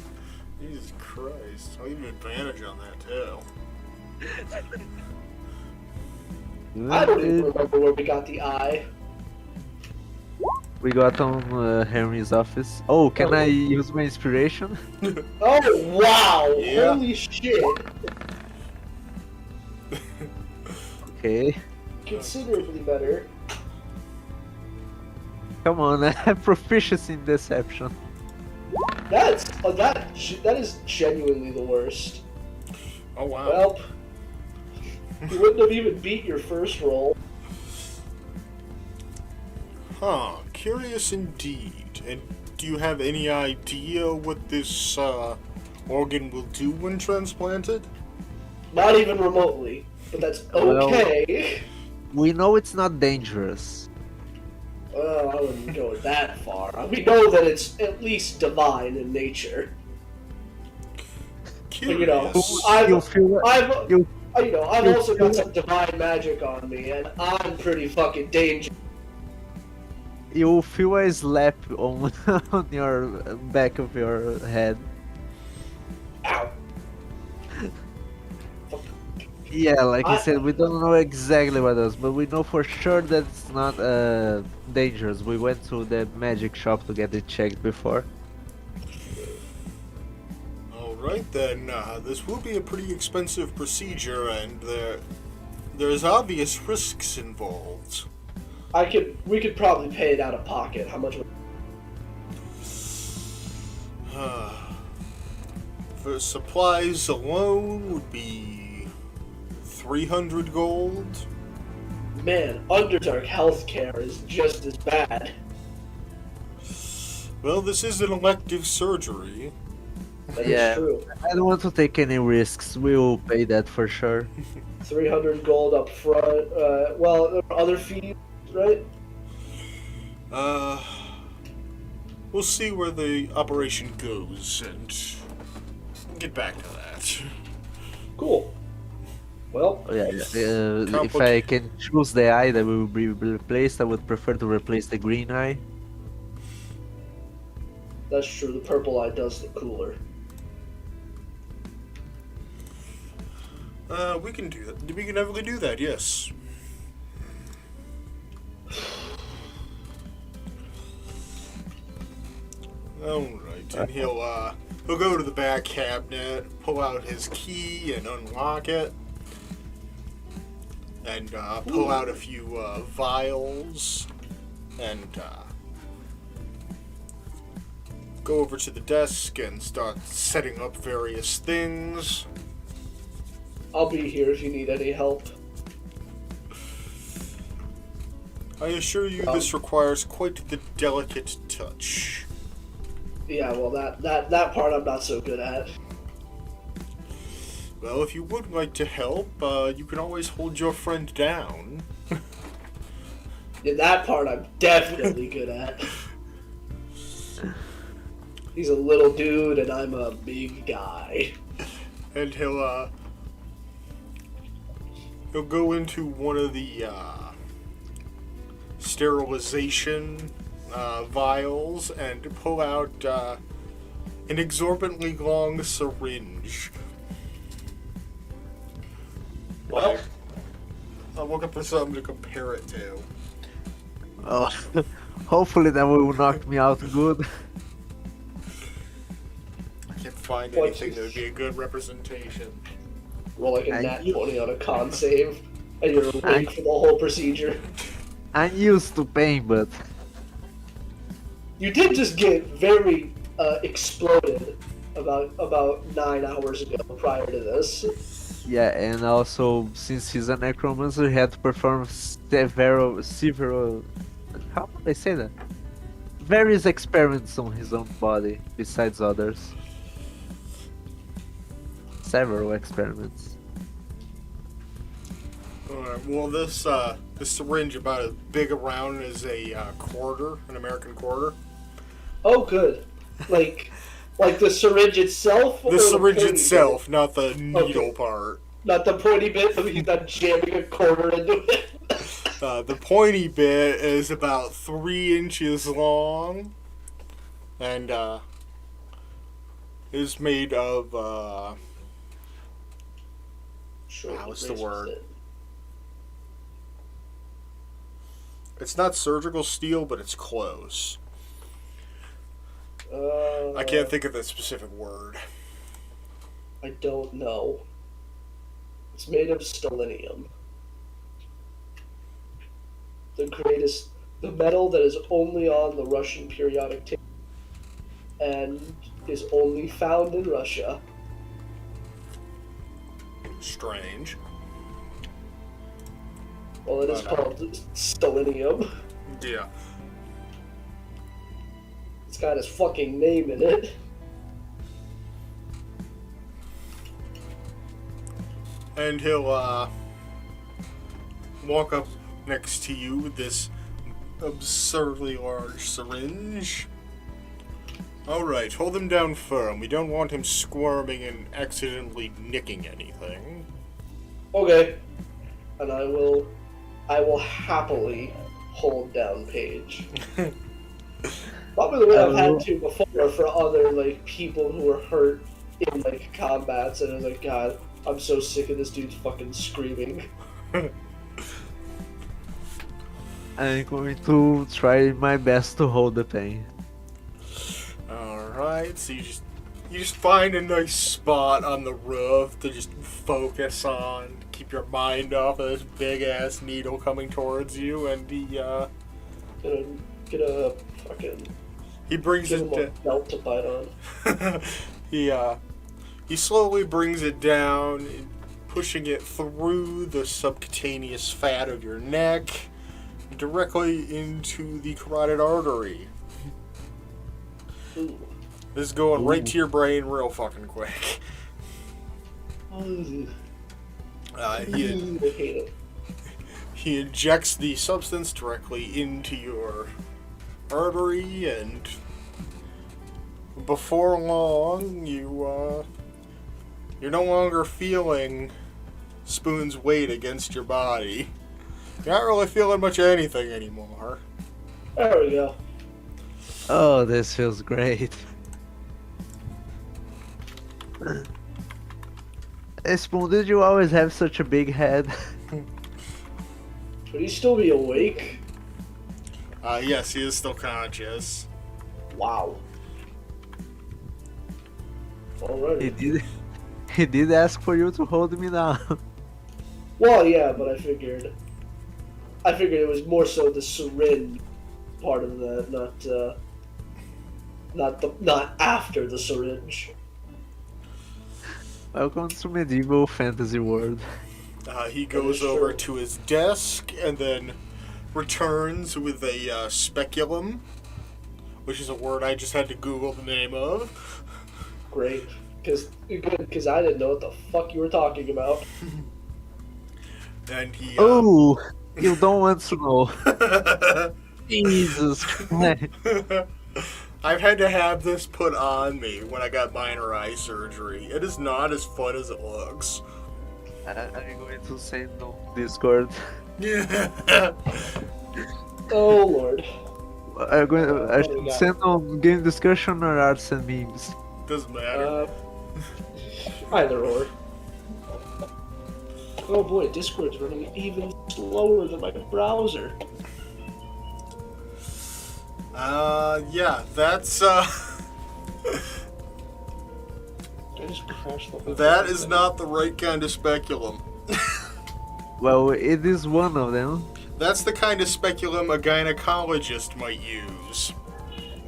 Jesus Christ. I'll give you advantage on that too. I don't even remember where we got the eye. we got on Henry's office. Oh, can I Okay. use my inspiration? Oh wow! Yeah. Holy shit! Okay, Considerably better. come on, I have proficiency in deception. That is genuinely the worst. Oh wow. Well, you wouldn't have even beat your first roll. Huh. Curious indeed. And do you have any idea what this organ will do when transplanted? Not even remotely. But that's okay. We know it's not dangerous. Well, I wouldn't go that far. We know that it's at least divine in nature. But, you know, Curious. You feel I've you, I've you also got feel- some divine magic on me, and I'm pretty fucking dangerous. you feel a slap on on your back of your head. Ow. Yeah, like I I- said, we don't know exactly what else, but we know for sure that it's not dangerous. We went to the magic shop to get it checked before. Alright then, this will be a pretty expensive procedure and there's obvious risks involved. We could probably pay it out of pocket. How much? For supplies alone would be 300 gold. Man, Underdark healthcare is just as bad. Well, this is an elective surgery. That is Yeah. true. I don't want to take any risks. We will pay that for sure. 300 gold up front. Well, there are other fees, right? We'll see where the operation goes and get back to that. Cool. Well, Oh, yeah, if I can choose the eye that will be replaced, I would prefer to replace the green eye. that's true. The purple eye does look cooler. We can do that. We can definitely do that, yes. Alright, and he'll go to the back cabinet, pull out his key and unlock it. And pull out a few vials and go over to the desk and start setting up various things. I'll be here if you need any help. I assure you this requires quite the delicate touch. Yeah, well, that part I'm not so good at. Well, if you would like to help, you can always hold your friend down. Yeah, that part I'm definitely good at. He's a little dude and I'm a big guy. And he'll go into one of the sterilization vials and pull out an exorbitantly long syringe. Well, I'm looking for something to compare it to. Oh, hopefully that will knock me out good. I can't find What? anything that would be a good representation. roll like a I- nat 20 on a con save, and you're awake for the whole procedure. I'm used to pain, but You did just get very exploded about 9 hours ago prior to this. yeah, and also since he's a necromancer, he had to perform several, how would I say that? Various experiments on his own body, besides others. Several experiments. Alright, well, this syringe about as big around as a quarter, an American quarter. Oh, good. Like the syringe itself? Or The syringe pointy itself, not the needle Okay. part. Bit? Not the pointy bit, but he's not jamming a quarter into it. The pointy bit is about 3 inches long, and is made of Sure, what's the word? It's not surgical steel, but it's close. Uh, I can't think of the specific word. I don't know. It's made of stellinium. The metal that is only on the Russian periodic table and is only found in Russia. Strange. Well, it is called stellinium. Yeah. It's got his fucking name in it. And he'll walk up next to you with this absurdly large syringe. Alright, hold him down firm. We don't want him squirming and accidentally nicking anything. Okay. And I will happily hold down Paige. Probably the way I've had to before for other like people who were hurt in like combats, and I was like, God, I'm so sick of this dude fucking screaming. I'm going to try my best to hold the pain. Alright, so you just find a nice spot on the roof to just focus on, keep your mind off of this big ass needle coming towards you, and he He brings give it him a belt to bite on. He slowly brings it down, pushing it through the subcutaneous fat of your neck, directly into the carotid artery. Ooh. This is going right to your brain real fucking quick. Ooh. Uh, I he, hate it. he injects the substance directly into your artery, and before long, you're no longer feeling Spoon's weight against your body. You're not really feeling much of anything anymore. There we go. Oh, this feels great. Hey, Spoon, did you always have such a big head? Would he still be awake? Yes, he is still conscious. Wow. He Alright. did. He did ask for you to hold me down. Well, yeah, but I figured it was more so the syringe part of that, not after the syringe. Welcome to medieval fantasy world. He goes That is over true. to his desk and then returns with a speculum, which is a word I just had to Google the name of. Great, because I didn't know what the fuck you were talking about. And he. Oh, you don't want to know. Jesus Christ. I've had to have this put on me when I got minor eye surgery. It is not as fun as it looks. I'm going to say no Discord. Oh lord. I should send on game discussion or arts and memes. Doesn't matter. Either or. Oh boy, Discord's running even slower than my browser. Yeah, that's, I just crashed the whole that thing. is not the right kind of speculum. Well, it is one of them. That's the kind of speculum a gynecologist might use.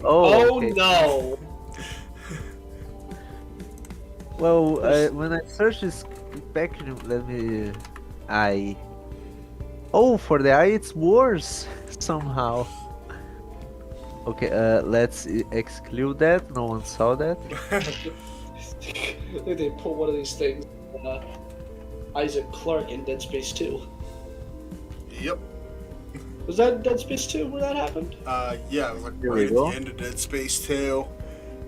Oh Okay. no! Well, when I search this speculum, let me. Oh, for the eye, it's worse somehow. Okay, let's exclude that. No one saw that. They put one of these things. Isaac Clarke in Dead Space 2. Yep. Was that Dead Space 2 where that happened? Yeah, it was like Here right we at go. the end of Dead Space 2.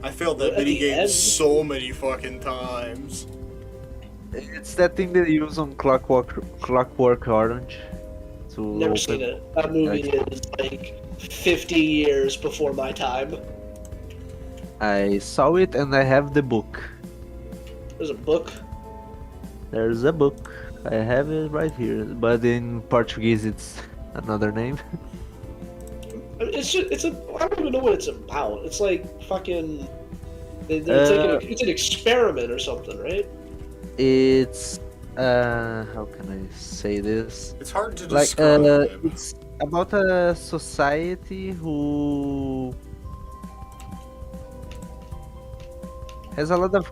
I failed that At the minigame end? so many fucking times. It's that thing they use on Clockwork Orange. To Never open. seen it. That movie is like 50 years before my time. I saw it and I have the book. There's a book. There's a book. I have it right here, but in Portuguese it's another name. I mean, I don't even know what it's about. It's like fucking. It's an experiment or something, right? It's how can I say this? It's hard to Like describe. it's about a society who has a lot of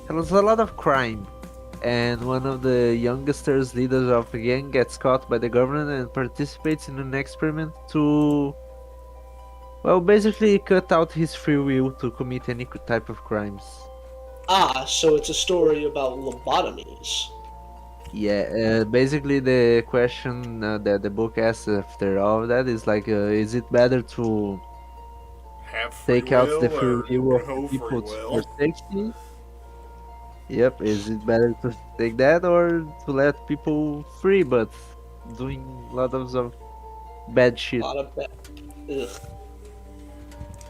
has a lot of crime, and one of the youngsters leaders of the gang gets caught by the government and participates in an experiment to, well, basically cut out his free will to commit any type of crimes. Ah, so it's a story about lobotomies. Yeah, basically the question that the book asks after all of that is like, is it better to Have free take out the will free or will of no free people for will? safety? Yep, is it better to take that or to let people free but doing lots of bad A shit? lot of that. Ugh.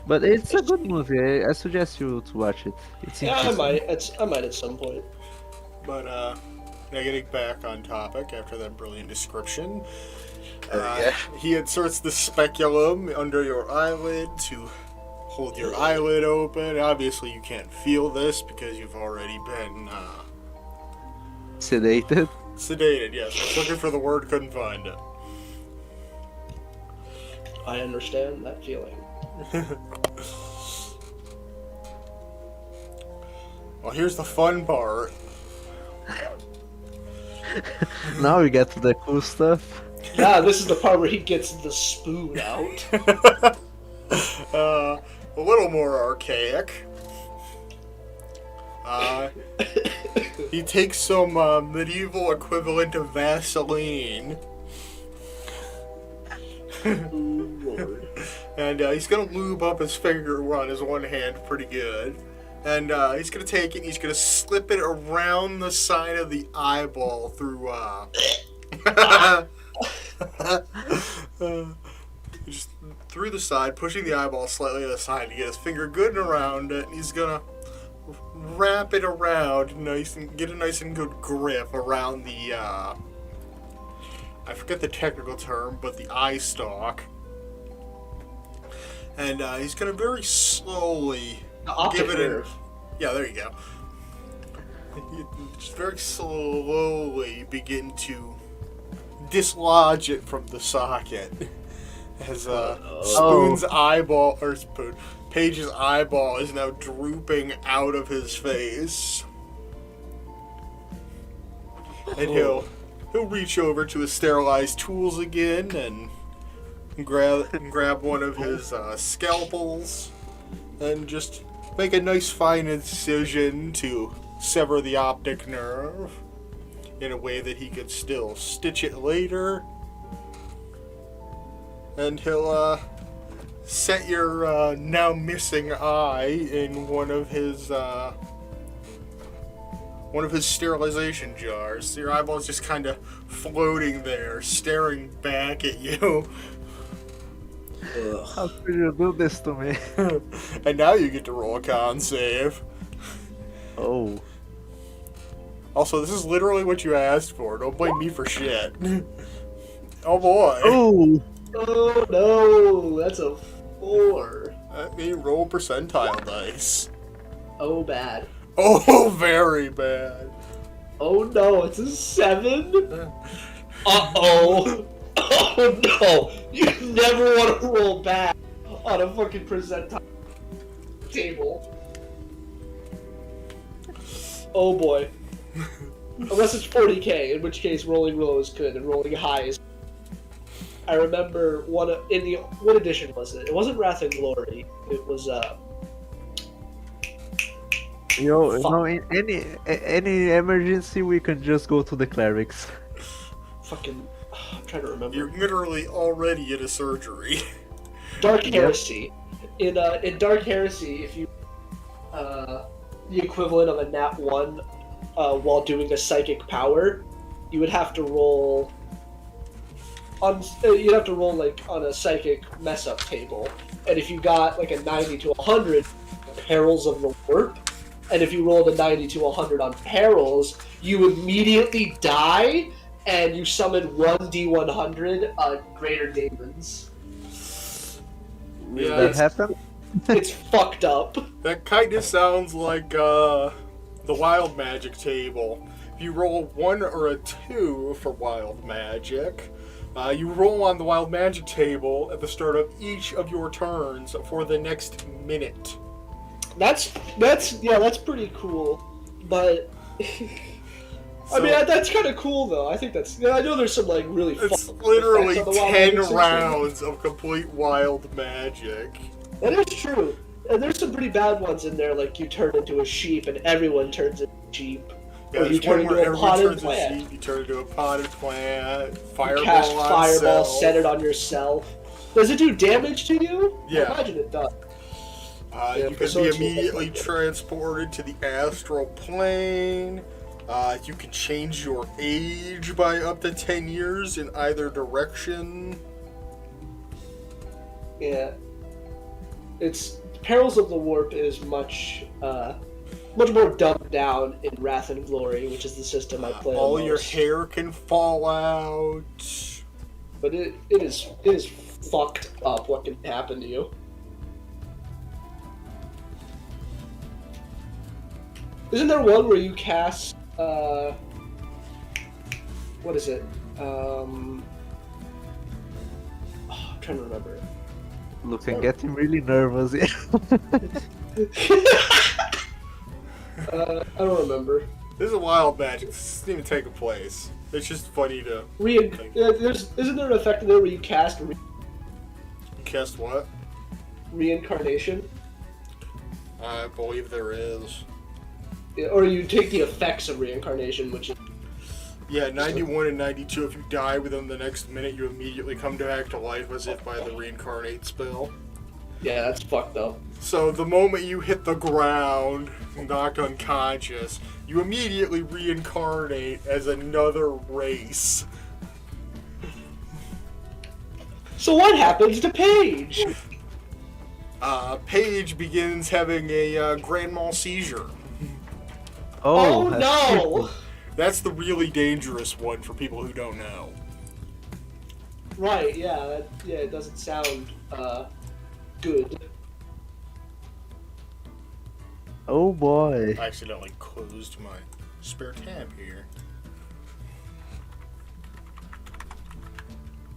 But it's a good movie. I suggest you to watch it. It's Yeah, I interesting. might. I might at some point. But now getting back on topic after that brilliant description, Yeah. he inserts the speculum under your eyelid to hold your eyelid open. Obviously, you can't feel this because you've already been Sedated. sedated. Yes, I was looking for the word, couldn't find it. I understand that feeling. Well, here's the fun part. Now we get to the cool stuff. Yeah, this is the part where he gets the spoon out. A little more archaic. He takes some medieval equivalent of Vaseline, Ooh, Lord. and he's gonna lube up his finger on his one hand pretty good. And he's gonna take it and he's gonna slip it around the side of the eyeball through just through the side, pushing the eyeball slightly to the side to get his finger good and around it, and he's gonna wrap it around nice and get a nice and good grip around the I forget the technical term, but the eye stalk. And he's gonna very slowly The optic give it a nerve. yeah, there you go. You just very slowly begin to dislodge it from the socket as Spoon's eyeball, or Spoon, Paige's eyeball is now drooping out of his face. And he'll reach over to his sterilized tools again and grab one of his scalpels and just make a nice fine incision to sever the optic nerve in a way that he could still stitch it later. And he'll set your now missing eye in one of his sterilization jars. So your eyeball's just kind of floating there, staring back at you. Ugh. How could you do this to me? And now you get to roll a con save. Oh. Also, this is literally what you asked for. Don't blame me for shit. Oh boy. Oh. Oh no, that's a 4. Let me roll percentile dice. Oh bad. Oh, very bad. Oh no, it's a 7? Uh-oh. Oh no, you never want to roll bad on a fucking percentile table. Oh boy. Unless it's 40k, in which case rolling low is good and rolling high is. I remember what edition was it? It wasn't Wrath and Glory. It was In any emergency, we can just go to the clerics. fucking. I'm trying to remember. You're literally already in a surgery. Dark Heresy. In Dark Heresy, if you the equivalent of a nat 1 while doing a psychic power, you would have to roll on. You'd have to roll like on a psychic mess up table, and if you got like a 90 to 100, perils of the warp, and if you rolled a 90 to 100 on perils, you immediately die, and you summon 1d100 greater demons. Will Yeah, that it's, happen? it's fucked up. That kind of sounds like the wild magic table. If you roll 1 or a 2 for wild magic, you roll on the wild magic table at the start of each of your turns for the next minute. That's pretty cool, but So, that's kind of cool though. I think that's. I know there's some like really. it's fucked literally effects on the wild 10 magic system. rounds of complete wild magic. That is true. And there's some pretty bad ones in there, like you turn into a sheep and everyone turns into a sheep. Yeah, Or you there's turn one where into a everyone potted turns plant. a sheep, you turn into a potted plant, You fireball cast on fireball, self. set it on yourself. Does it do damage to you? Yeah. I imagine it does. You can be immediately transported to the astral plane. You can change your age by up to 10 years in either direction. Yeah. It's Perils of the Warp is much more dumbed down in Wrath and Glory, which is the system I play. All the your most. hair can fall out. But it is fucked up what can happen to you. Isn't there one where you cast what is it? I'm trying to remember. Look, I'm getting really nervous. I don't remember. This is a wild magic. This isn't even taking place. It's just funny to Isn't there an effect in there where you cast cast what? reincarnation? I believe there is. Or you take the effects of reincarnation, which is Yeah, 91 and 92, if you die within the next minute, you immediately come back to life as if by the reincarnate spell. yeah, that's fucked up. So the moment you hit the ground, knocked unconscious, you immediately reincarnate as another race. So what happens to Paige? Paige begins having a grand mal seizure. Oh that's no! creepy. That's the really dangerous one for people who don't know. Right, yeah, it doesn't sound good. Oh boy. I accidentally closed my spare tab here.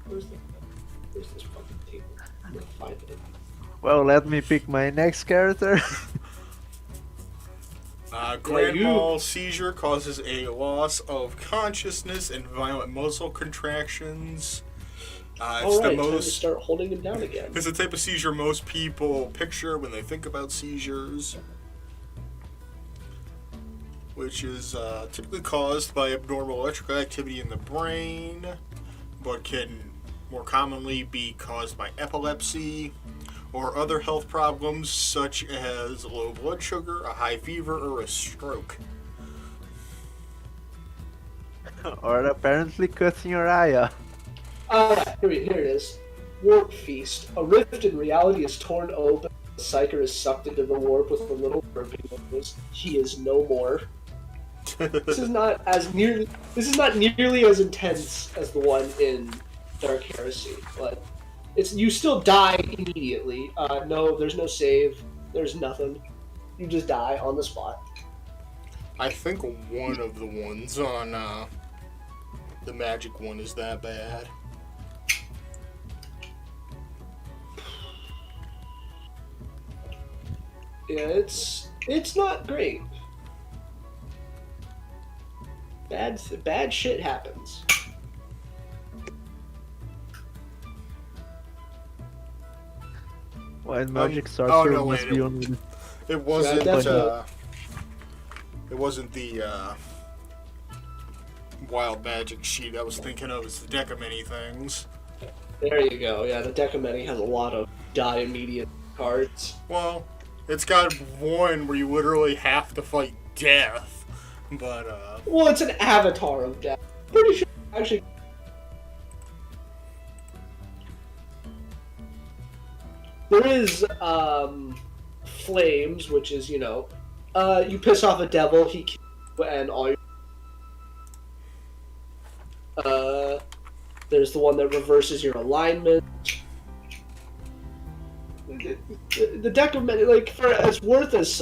Where's this fucking table? I'm gonna find it. Well, let me pick my next character. Grand you- mal seizure causes a loss of consciousness and violent muscle contractions. It's Alright, the time to most. start holding him down again. It's the type of seizure most people picture when they think about seizures, which is typically caused by abnormal electrical activity in the brain, but can more commonly be caused by epilepsy or other health problems such as low blood sugar, a high fever, or a stroke. Or apparently cutting your eye off. Here it is. Warp Feast. A rift in reality is torn open. The Psyker is sucked into the warp with a little burping noise. He is no more. This is not nearly as intense as the one in Dark Heresy, but you still die immediately. No, there's no save. There's nothing. You just die on the spot. I think one of the ones on the magic one is that bad. Yeah, it's not great. Bad shit happens. Well, and magic oh, sorcerer no, must wait, be on. It wasn't. definitely. It wasn't the wild magic sheet I was thinking of. It's the deck of many things. There you go. Yeah, the deck of many has a lot of die immediate cards. Well, it's got one where you literally have to fight death, but Well, it's an avatar of death. Pretty sure actually. There is flames, which is you piss off a devil, he kills you, and all your There's the one that reverses your alignment. The deck of many, like, for as worth as.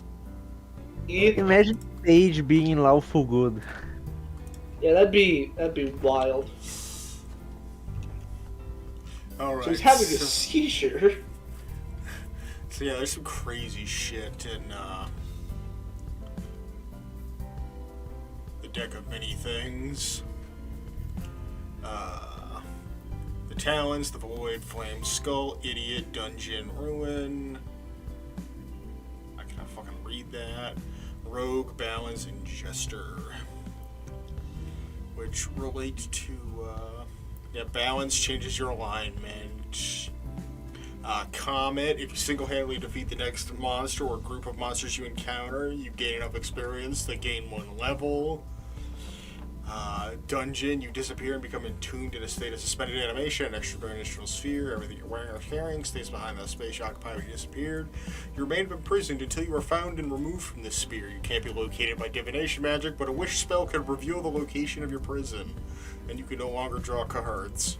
Imagine Sage being lawful good. Yeah, that'd be wild. Alright. So he's having a seizure. So yeah, there's some crazy shit in the deck of many things. The Talons, the Void, Flame, Skull, Idiot, Dungeon, Ruin. I cannot fucking read that. Rogue, Balance, and Jester. Which relate to, Balance changes your alignment. Comet, if you single-handedly defeat the next monster or group of monsters you encounter, you gain enough experience to gain 1 level. Dungeon, you disappear and become entombed in a state of suspended animation, an extra-dimensional sphere. Everything you're wearing or carrying stays behind the space you occupied when you disappeared. You remain imprisoned until you are found and removed from this sphere. You can't be located by divination magic, but a wish spell can reveal the location of your prison, and you can no longer draw cards.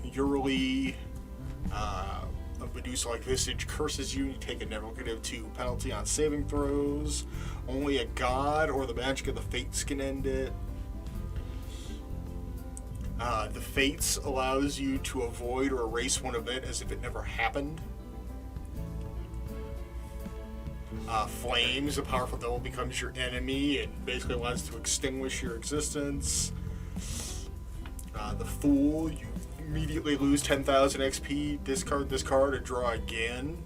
Yearly, a Medusa-like visage curses you. You take a -2 penalty on saving throws. Only a god or the magic of the Fates can end it. The Fates allows you to avoid or erase one event as if it never happened. Flames, a powerful devil becomes your enemy and basically allows to extinguish your existence. The Fool, you immediately lose 10,000 XP, discard this card, and draw again.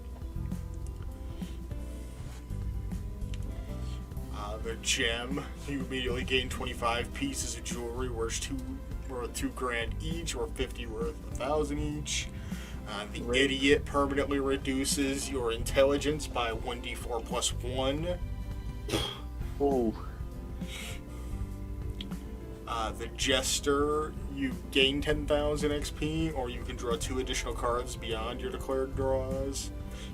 The Gem, you immediately gain 25 pieces of jewelry worth $2,000 each, or 50 worth 1,000 each. The Idiot permanently reduces your intelligence by 1d4 plus 1. Oh. The Jester, you gain 10,000 XP, or you can draw 2 additional cards beyond your declared draws.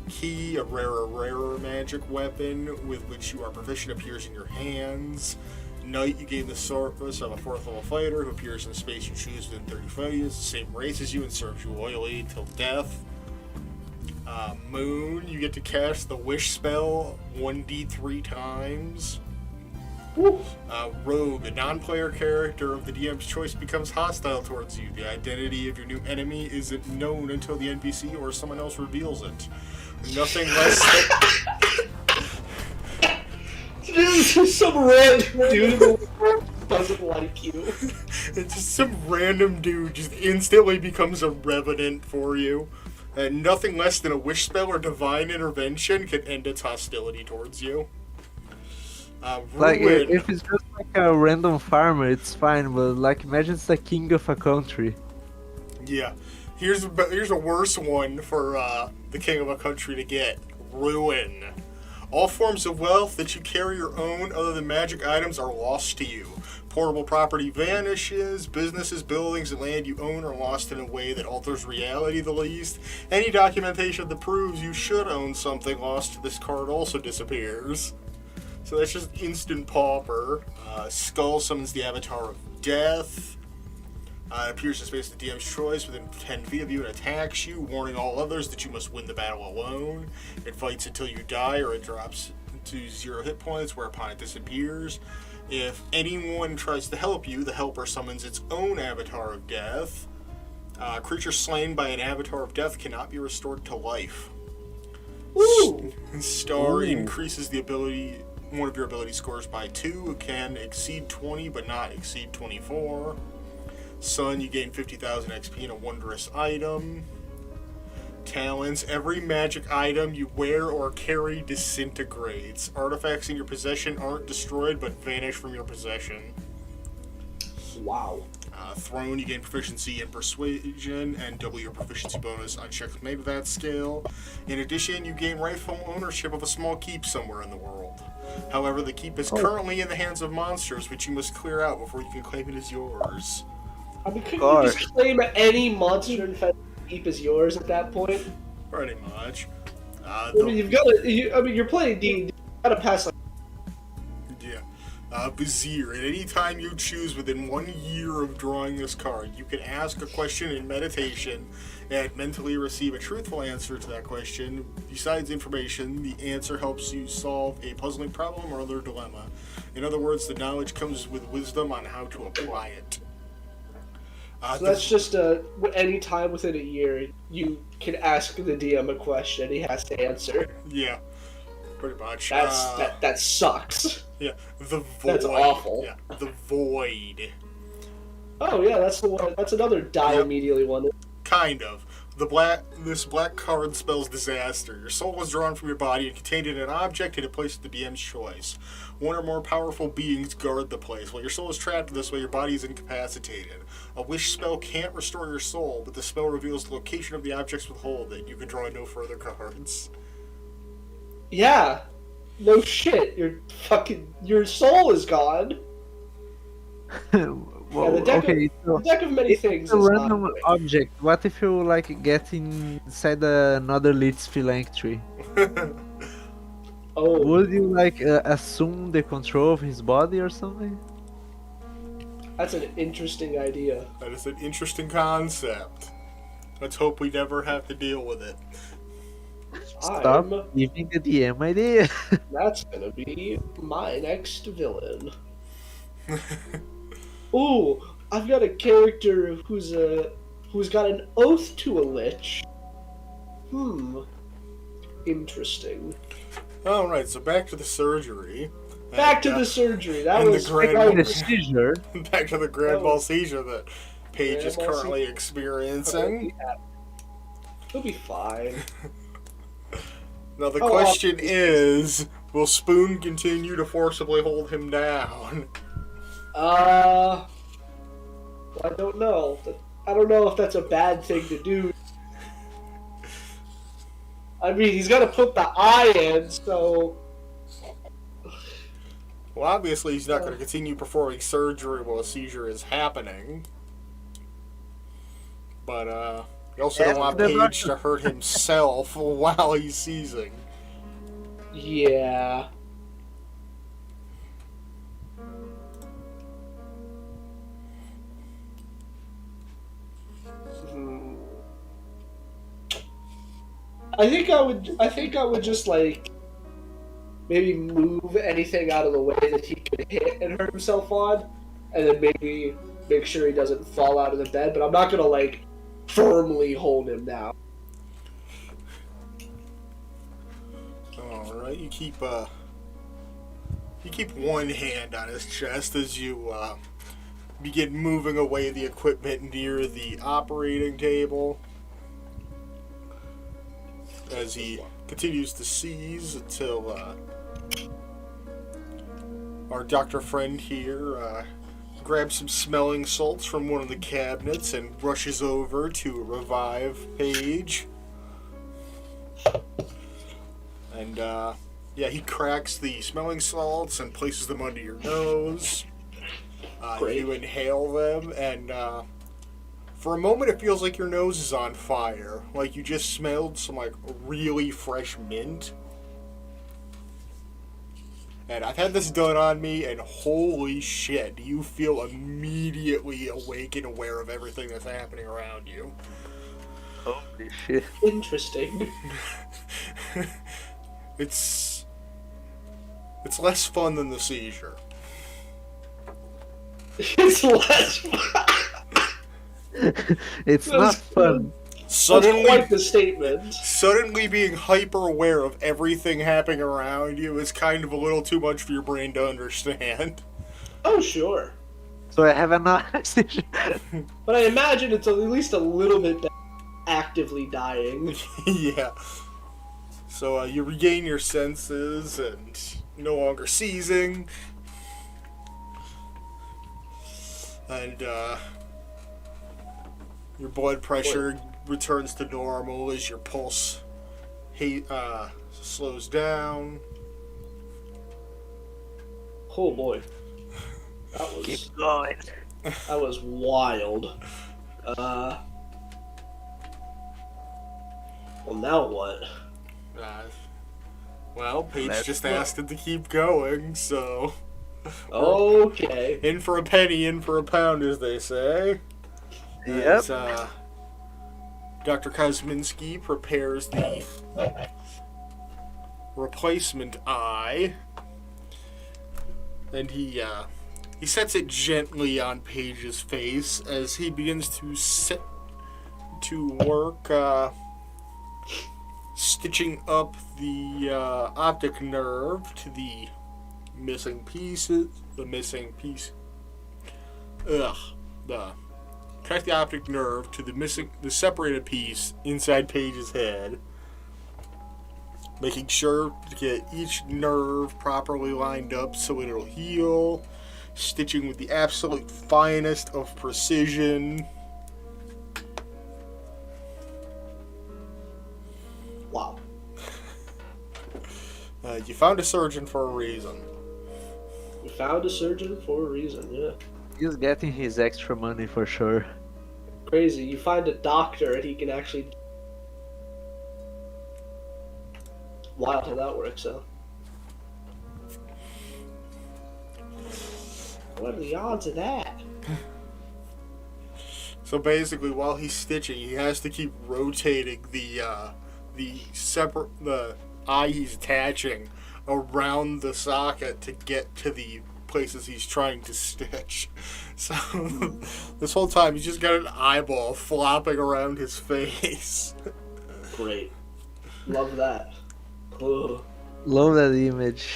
Key, a rarer magic weapon with which you are proficient, appears in your hands. Knight, you gain the service of a 4th level fighter who appears in the space you choose within 30 fights, the same race as you, and serves you loyally till death. Moon, you get to cast the Wish spell 1d3 times. Rogue, a non-player character of the DM's choice, becomes hostile towards you. The identity of your new enemy isn't known until the NPC or someone else reveals it. Nothing less than... This is some random dude who doesn't like you. It's just some random dude just instantly becomes a revenant for you. And nothing less than a wish spell or divine intervention can end its hostility towards you. Like, if it's just like a random farmer, it's fine, but like, imagine it's the king of a country. Yeah. Here's a worse one for the king of a country to get. Ruin. All forms of wealth that you carry or own other than magic items are lost to you. Portable property vanishes. Businesses, buildings, and land you own are lost in a way that alters reality the least. Any documentation that proves you should own something lost to this card also disappears. So that's just instant pauper. Skull summons the Avatar of Death. It appears in space of the DM's choice within 10 feet of you and attacks you, warning all others that you must win the battle alone. It fights until you die or it drops to 0 hit points, whereupon it disappears. If anyone tries to help you, the helper summons its own Avatar of Death. A creature slain by an Avatar of Death cannot be restored to life. Ooh. Star increases the ability... one of your ability scores by 2. It can exceed 20 but not exceed 24. Sun, you gain 50,000 XP in a wondrous item. Talents, every magic item you wear or carry disintegrates. Artifacts in your possession aren't destroyed but vanish from your possession. Wow. Throne, you gain proficiency in persuasion and double your proficiency bonus on checks made with that skill. In addition, you gain rightful ownership of a small keep somewhere in the world. However, the keep is currently in the hands of monsters, which you must clear out before you can claim it as yours. I mean, couldn't you just claim any monster infested keep as yours at that point? Pretty much. I mean, you've got to. You're playing D&D. You gotta pass like. Yeah. Vizier. At any time you choose within 1 year of drawing this card, you can ask a question in meditation and mentally receive a truthful answer to that question. Besides information, the answer helps you solve a puzzling problem or other dilemma. In other words, the knowledge comes with wisdom on how to apply it. So that's just any time within a year, you can ask the DM a question. He has to answer. Yeah, pretty much. That sucks. Yeah, the void. That's awful. Yeah, the void. Oh yeah, that's the one. That's another die Yep. immediately one. Kind of. This black card spells disaster. Your soul is drawn from your body and contained in an object in a place of the DM's choice. One or more powerful beings guard the place. While your soul is trapped this way, your body is incapacitated. A wish spell can't restore your soul, but the spell reveals the location of the objects withholding. You can draw no further cards. Yeah. No shit. Your soul is gone. Well, the deck okay, so The deck of many things a is random not. object. What if you like get inside another Lit's Philanthropy? Oh, Would you like assume the control of his body or something? that's an interesting idea. That is an interesting concept. Let's hope we never have to deal with it. Stop giving the DM idea. That's gonna be my next villain. Ooh, I've got a character who's got an oath to a lich. Interesting. Alright, so back to the surgery. Back to the surgery. That and was the grand The mal- seizure. back to the grand mal seizure that Paige is Grand mal currently seizure. experiencing. He'll be fine. Now the Oh, question is, will Spoon continue to forcibly hold him down? I don't know. I don't know if that's a bad thing to do. I mean, he's got to put the eye in, so. Well, obviously he's not going to continue performing surgery while a seizure is happening. But, you also don't want Paige to hurt himself while he's seizing. Yeah. I think I would just like maybe move anything out of the way that he could hit and hurt himself on, and then maybe make sure he doesn't fall out of the bed. But I'm not gonna like firmly hold him down. All right, you keep one hand on his chest as you begin moving away the equipment near the operating table. As he continues to seize until our doctor friend here grabs some smelling salts from one of the cabinets and rushes over to revive Paige. And yeah, he cracks the smelling salts and places them under your nose. You inhale them, and for a moment it feels like your nose is on fire. Like you just smelled some like really fresh mint. And I've had this done on me, and holy shit, do you feel immediately awake and aware of everything that's happening around you. Holy shit. Interesting. It's less fun than the seizure. It's less. It's not fun. That's quite the statement. Suddenly being hyper aware of everything happening around you is kind of a little too much for your brain to understand. Oh, sure. So I have another seizure. But I imagine it's at least a little bit better actively dying. Yeah. So you regain your senses and no longer seizing. And your blood pressure returns to normal as your pulse slows down. Oh boy. Keep going. That was wild. Well, now what? Well, Paige Let's just go. asked it to keep going, so... Okay. In for a penny, in for a pound, as they say. Yep. As, Dr. Kosminski prepares the replacement eye, and he sets it gently on Paige's face as he begins to work stitching up the optic nerve to the missing pieces. Connect the optic nerve to the separated piece inside Paige's head, making sure to get each nerve properly lined up so it'll heal, stitching with the absolute finest of precision. Wow. You found a surgeon for a reason. We found a surgeon for a reason, yeah. He's getting his extra money for sure. Crazy. You find a doctor and he can actually... Wild how that works out. What are the odds of that? So basically, while he's stitching, he has to keep rotating the eye he's attaching around the socket to get to the places he's trying to stitch. So this whole time he's just got an eyeball flopping around his face. Great. Love that. Ugh. Love that image.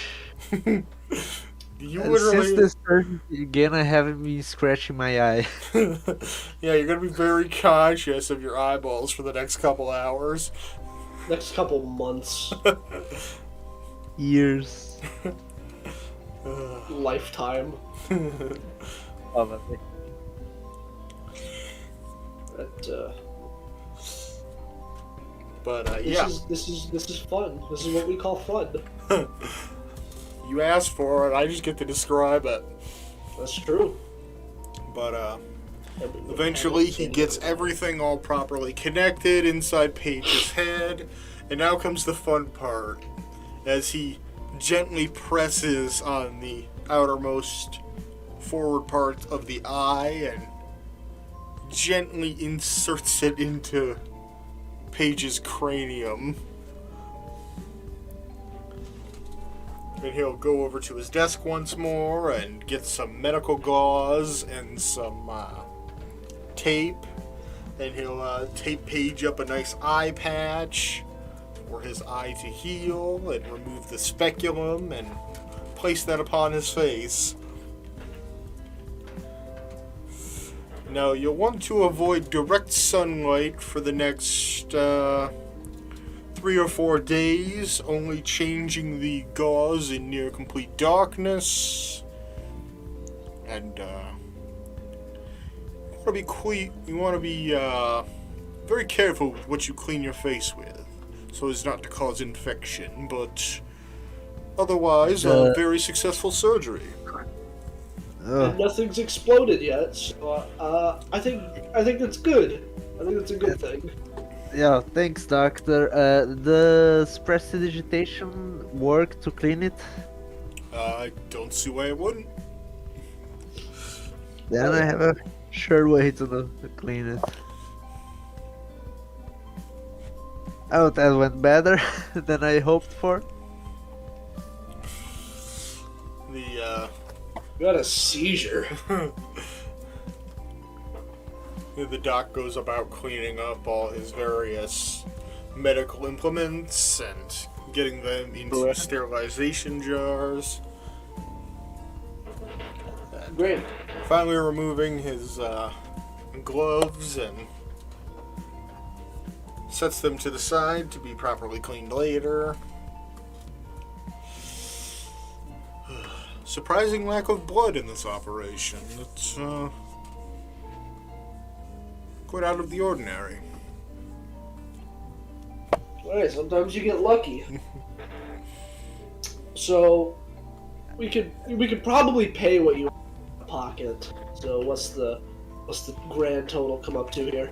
You And literally, since this surgery again, I haven't been scratching my eye. yeah, you're gonna be very conscious of your eyeballs for the next couple hours. Next couple months. Years. Lifetime. Probably. That, But this is fun. This is what we call fun. You asked for it. I just get to describe it. That's true. But eventually he gets everything all properly connected inside Paige's head, and now comes the fun part, as he gently presses on the outermost forward part of the eye and gently inserts it into Paige's cranium. And he'll go over to his desk once more and get some medical gauze and some tape. And he'll tape Paige up a nice eye patch for his eye to heal, and remove the speculum and place that upon his face. Now, you'll want to avoid direct sunlight for the next 3 or 4 days, only changing the gauze in near complete darkness. And you want to be very careful with what you clean your face with, so as not to cause infection. But otherwise, a very successful surgery. And nothing's exploded yet, so I think that's good. I think that's a good thing. Yeah, thanks, doctor. Does prestidigitation work to clean it? I don't see why it wouldn't. Then I have a sure way to clean it. Oh, that went better than I hoped for. You had a seizure. The doc goes about cleaning up all his various medical implements and getting them into sterilization jars. And Great. finally removing his gloves and sets them to the side to be properly cleaned later. Surprising lack of blood in this operation. It's quite out of the ordinary. Alright, sometimes you get lucky. So we could probably pay what you want in your pocket. So what's the grand total come up to here?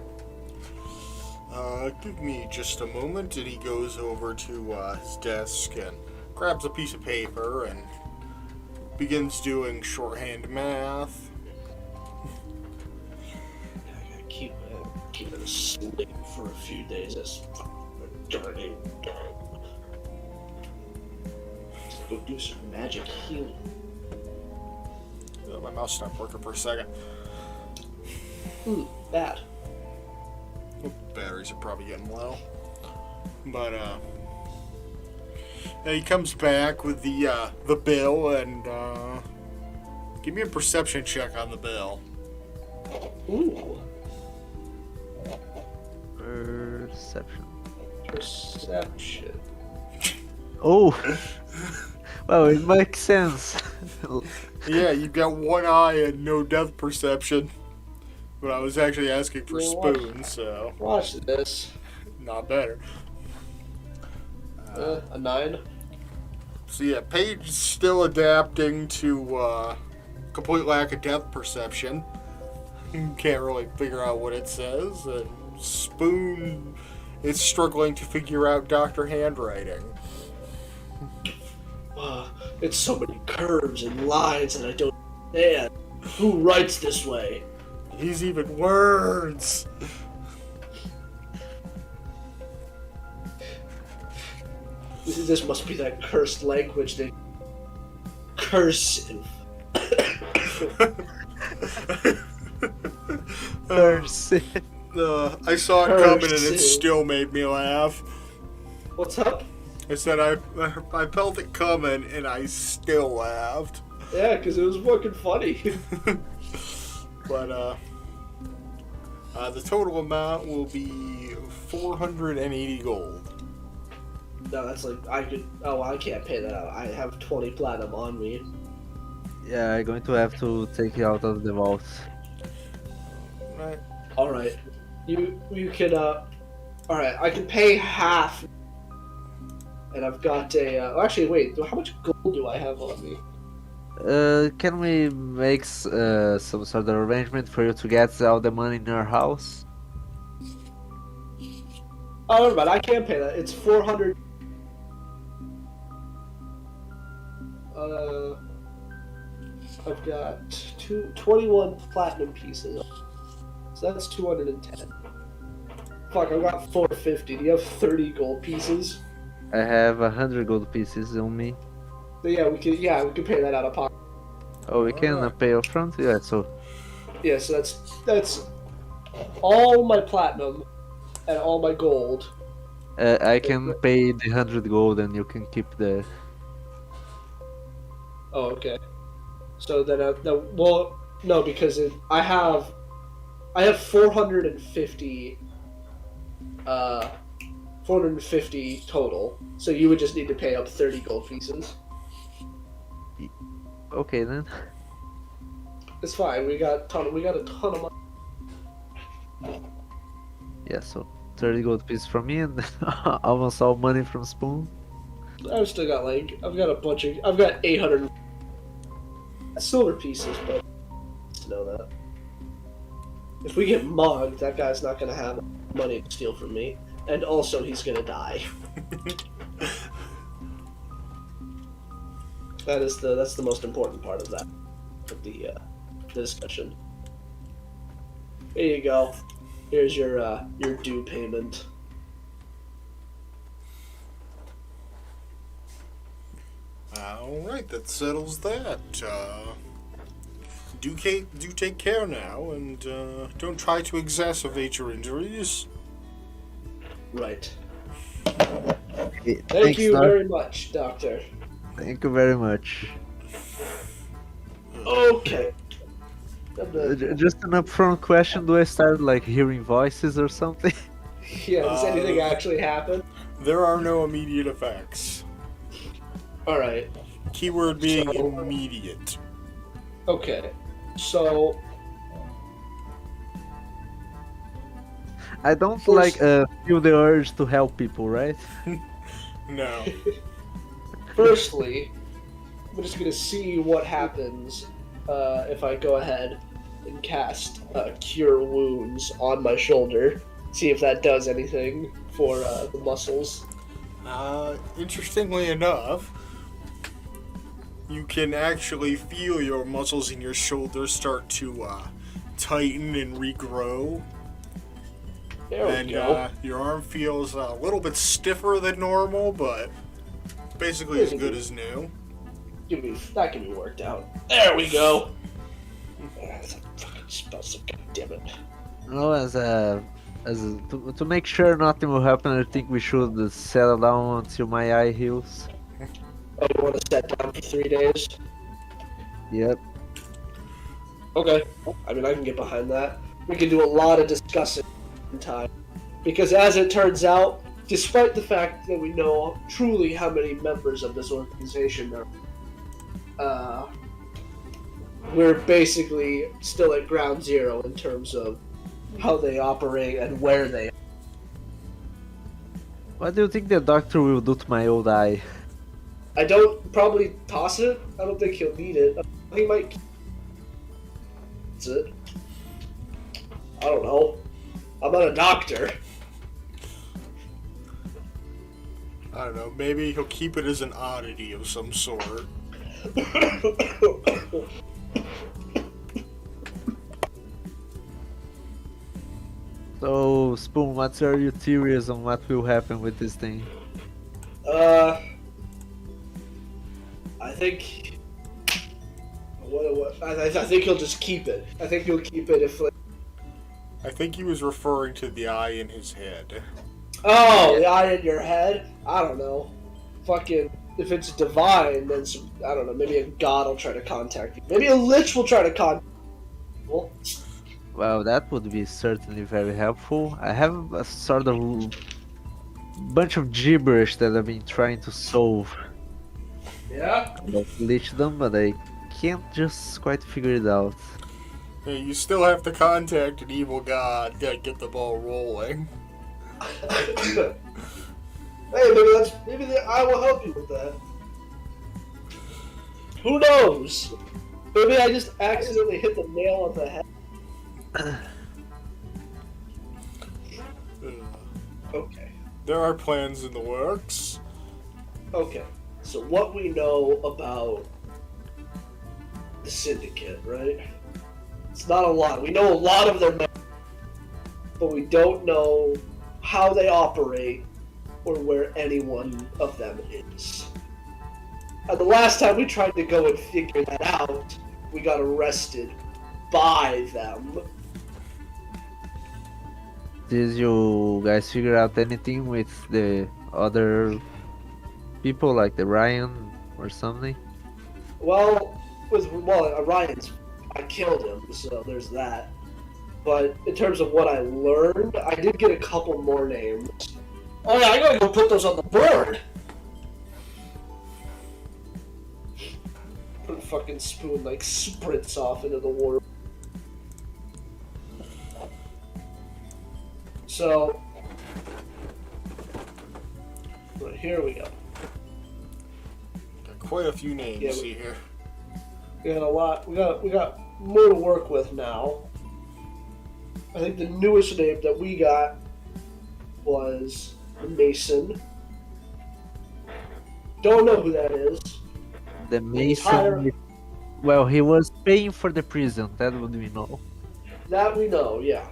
Give me just a moment, and he goes over to his desk and grabs a piece of paper and begins doing shorthand math. I gotta keep it asleep for a few days. That's dirty. Go do some magic healing. My mouse stopped working for a second. Bad. Batteries are probably getting low. But he comes back with the bill and give me a perception check on the bill. Ooh. Perception. Oh, well, it makes sense. Yeah, you've got one eye and no depth perception. But I was actually asking for spoons, so Watch this. not better. A 9. So yeah, Paige is still adapting to complete lack of depth perception. Can't really figure out what it says, and Spoon is struggling to figure out Dr. handwriting. It's so many curves and lines that I don't understand. Who writes this way? He's even words. This must be that cursed language that cursive. I saw it coming and it still made me laugh. What's up? I said I felt it coming and I still laughed. Yeah, because it was fucking funny. But the total amount will be 480 gold. No, that's like I could. Oh, I can't pay that out. I have 20 platinum on me. Yeah, I'm going to have to take it out of the vault. Right. All right, you can. All right, I can pay half. And I've got a. Actually, wait. How much gold do I have on me? Can we make some sort of arrangement for you to get all the money in your house? Oh, never mind. I can't pay that. It's 400. I've got 21 platinum pieces. So that's 210. Fuck, I've got 450. Do you have 30 gold pieces? I have 100 gold pieces on me. But yeah, we can pay that out of pocket. Oh, we can pay up front? Yeah, so... Yeah, so that's all my platinum and all my gold. I can pay the 100 gold and you can keep the... Oh, okay. So then, well, no, because I have 450, 450 total. So you would just need to pay up 30 gold pieces. Okay then. It's fine. We got a ton of money. Yeah, so 30 gold pieces from me and almost all money from Spoon. I've still got I've got 800 silver pieces, but to know that. If we get mugged, that guy's not gonna have money to steal from me, and also he's gonna die. That's the most important part of that, of the discussion. Here you go. Here's your due payment. Alright, that settles that. Do take care now, and don't try to exacerbate your injuries. Right. Hey, Thank you Doc. very much, Doctor. Thank you very much. Okay. Just an upfront question, do I start like hearing voices or something? Yeah, does anything actually happen? There are no immediate effects. Alright. Keyword being immediate. Okay. So I don't First- like feel the urge to help people, right? No. firstly, I'm just gonna see what happens if I go ahead and cast Cure Wounds on my shoulder. See if that does anything for the muscles. Interestingly enough, you can actually feel your muscles in your shoulders start to tighten and regrow. There we And go. your arm feels a little bit stiffer than normal, but basically as good as new. That can be worked out. There we go. That's a fucking spell, so goddammit. No, to make sure nothing will happen, I think we should settle down until my eye heals. Oh, you want to set down for 3 days? Yep. Okay. I mean, I can get behind that. We can do a lot of discussing in time. Because as it turns out, despite the fact that we know truly how many members of this organization there are, we're basically still at ground zero in terms of how they operate and where they are. What do you think the doctor will do to my old eye? I don't probably toss it. I don't think he'll need it. He might. That's it. I don't know. I'm not a doctor. I don't know, maybe he'll keep it as an oddity of some sort. So, Spoon, what's your theories on what will happen with this thing? I think. I think he'll just keep it. I think he'll keep it if. Like, I think he was referring to the eye in his head. oh, the eye in your head? I don't know. Fucking. If it's divine, then some. I don't know. Maybe a god will try to contact you. Maybe a lich will try to contact you. Well, that would be certainly very helpful. I have a sort of bunch of gibberish that I've been trying to solve Yeah? about lichdom, but I can't just quite figure it out. Yeah, you still have to contact an evil god to get the ball rolling. Hey, maybe the eye will help you with that. Who knows? Maybe I just accidentally hit the nail on the head. Okay. There are plans in the works. Okay. So what we know about the syndicate, right? It's not a lot. We know a lot of their members, but we don't know how they operate or where any one of them is. And the last time we tried to go and figure that out, we got arrested by them. Did you guys figure out anything with the other people, like the Ryan or something? Well, Orion's, I killed him, so there's that. But in terms of what I learned, I did get a couple more names. Oh yeah, I gotta go put those on the board! Put fucking Spoon, like, sprints off into the war. So, right, here we go. Got quite a few names Yeah, here. We got a lot. We got more to work with now. I think the newest name that we got was Mason. Don't know who that is. The Entire- Mason. Well, he was paying for the prison. That would we know. That we know, yeah.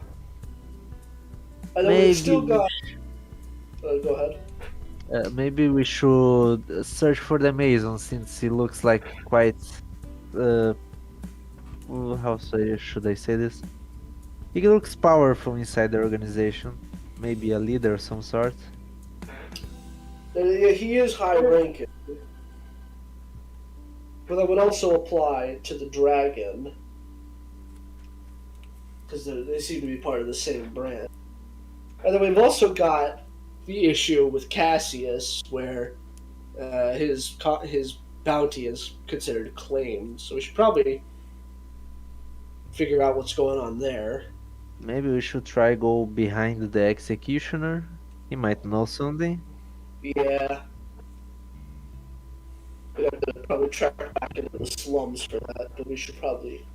And then Maybe. we still got. Go ahead. Maybe we should search for the Mason, since he looks like quite. Should I say this? He looks powerful inside the organization. Maybe a leader of some sort. Yeah, he is high ranking. But that would also apply to the dragon. Because they seem to be part of the same brand. And then we've also got the issue with Cassius, where his bounty is considered claimed. So we should probably figure out what's going on there. Maybe we should try go behind the executioner. He might know something. Yeah. We have to probably track back into the slums for that, but we should probably.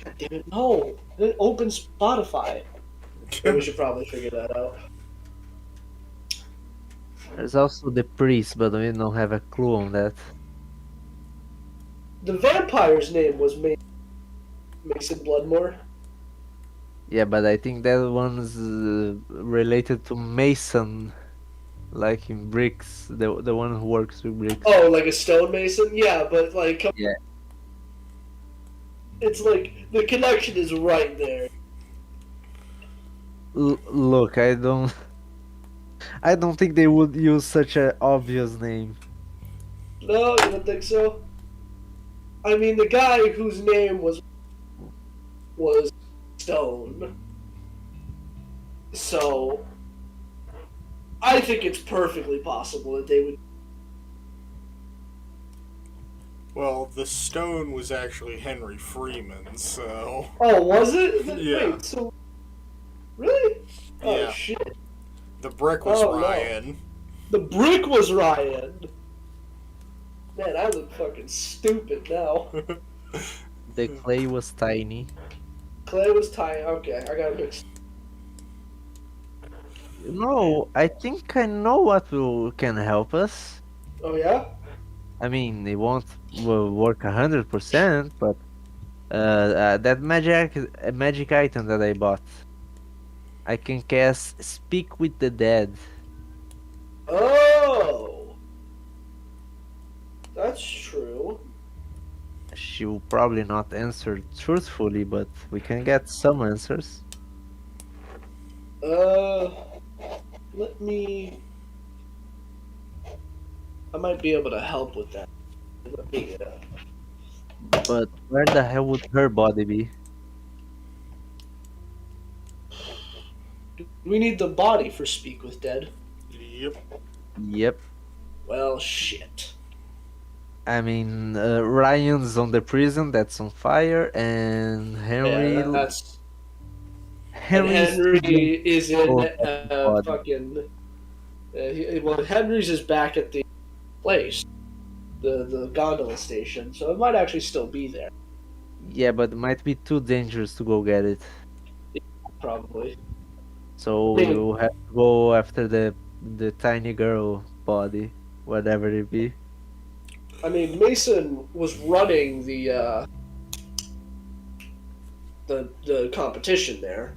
God damn it, no! It opens Spotify. But we should probably figure that out. There's also the priest, but we don't have a clue on that. the vampire's name was Mason Bloodmore. Yeah, but I think that one's related to Mason, like in bricks, the one who works with bricks. Oh, like a stonemason? Yeah, but like, Yeah. it's like the connection is right there. Look, I don't think they would use such an obvious name. No, you don't think so? I mean, the guy whose name was Stone. So, I think it's perfectly possible that they would. Well, the stone was actually Henry Freeman, so Oh, was it? Yeah. Wait, so really? Oh Yeah. shit! the brick was Oh, no. Ryan. The brick was Ryan. Man, I look fucking stupid now. The clay was tiny. Clay was tiny. Okay, I got mixed. No, I think I know what can help us. Oh yeah? I mean, it won't work 100%, but that magic item that I bought, I can cast Speak with the Dead. Oh, that's true. She will probably not answer truthfully, but we can get some answers. Let me. I might be able to help with that. Let me. But where the hell would her body be? We need the body for Speak with Dead. Yep. Yep. Well, shit. I mean, Ryan's on the prison that's on fire, and Henry. Yeah, that's. And Henry's Henry is in body. fucking. Well, Henry's is back at the place, the gondola station, so it might actually still be there, Yeah, but it might be too dangerous to go get it. probably. So Maybe. you have to go after the tiny girl body, whatever it be. I mean, Mason was running the competition there,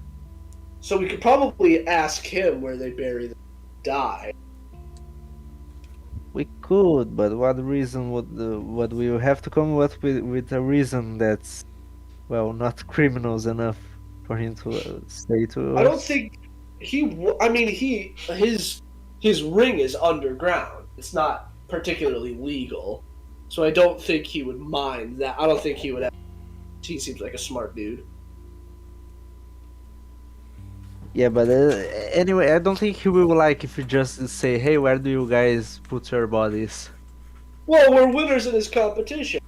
so we could probably ask him where they bury the die. We could, but what reason would we have to come up with a reason that's, well, not criminals enough for him to say to us? I don't think I mean, his ring is underground. It's not particularly legal, so I don't think he would mind that. I don't think he would. He seems like a smart dude. Yeah, but anyway, I don't think he will like if you just say, "Hey, where do you guys put your bodies?" Well, we're winners in this competition.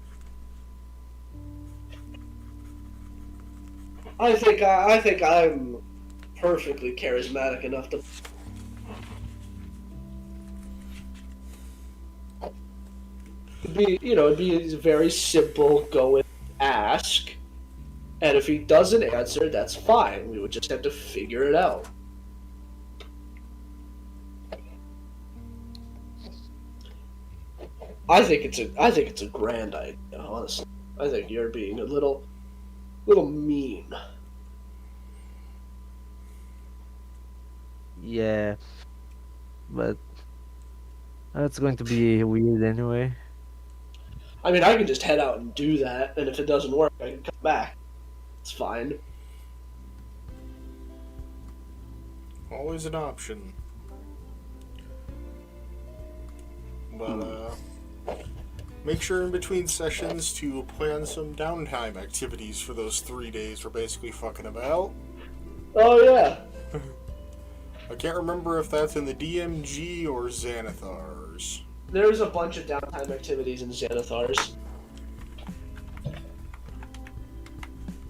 I think I'm perfectly charismatic enough to. It'd be very simple. Go and ask, and if he doesn't answer, that's fine. We would just have to figure it out. I think it's a grand idea. Honestly, I think you're being a little mean. Yeah, but that's going to be weird anyway. I mean, I can just head out and do that, and if it doesn't work, I can come back. It's fine. Always an option. But, make sure in between sessions to plan some downtime activities for those 3 days we're basically fucking about. Oh yeah. I can't remember if that's in the DMG or Xanathars. There's a bunch of downtime activities in Xanathars.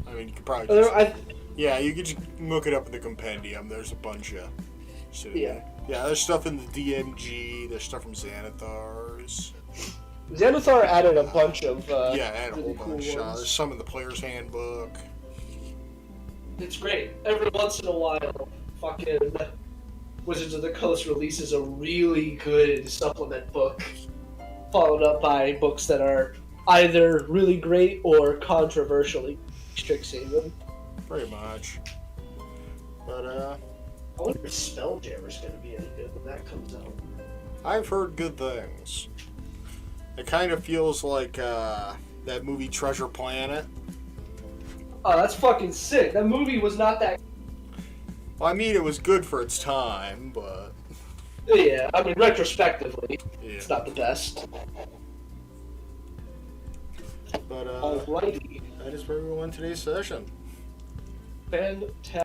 I mean, you could probably just... I, Yeah, you could just look it up in the compendium. There's a bunch of... Yeah. Yeah, there's stuff in the DMG, there's stuff from Xanathars. Xanathar added a bunch of Yeah, add a really whole cool bunch. ones. There's some in the player's handbook. It's great. Every once in a while, fucking Wizards of the Coast releases a really good supplement book, followed up by books that are either really great or controversially Strixhaven. Pretty much. But, I wonder if Spelljammer's going to be any good when that comes out. I've heard good things. It kind of feels like, that movie Treasure Planet. Oh, that's fucking sick. That movie was not that... Well, I mean, it was good for its time, but... Yeah, I mean, retrospectively, Yeah. it's not the best. But, Alrighty. that is where we will end today's session. Fantastic.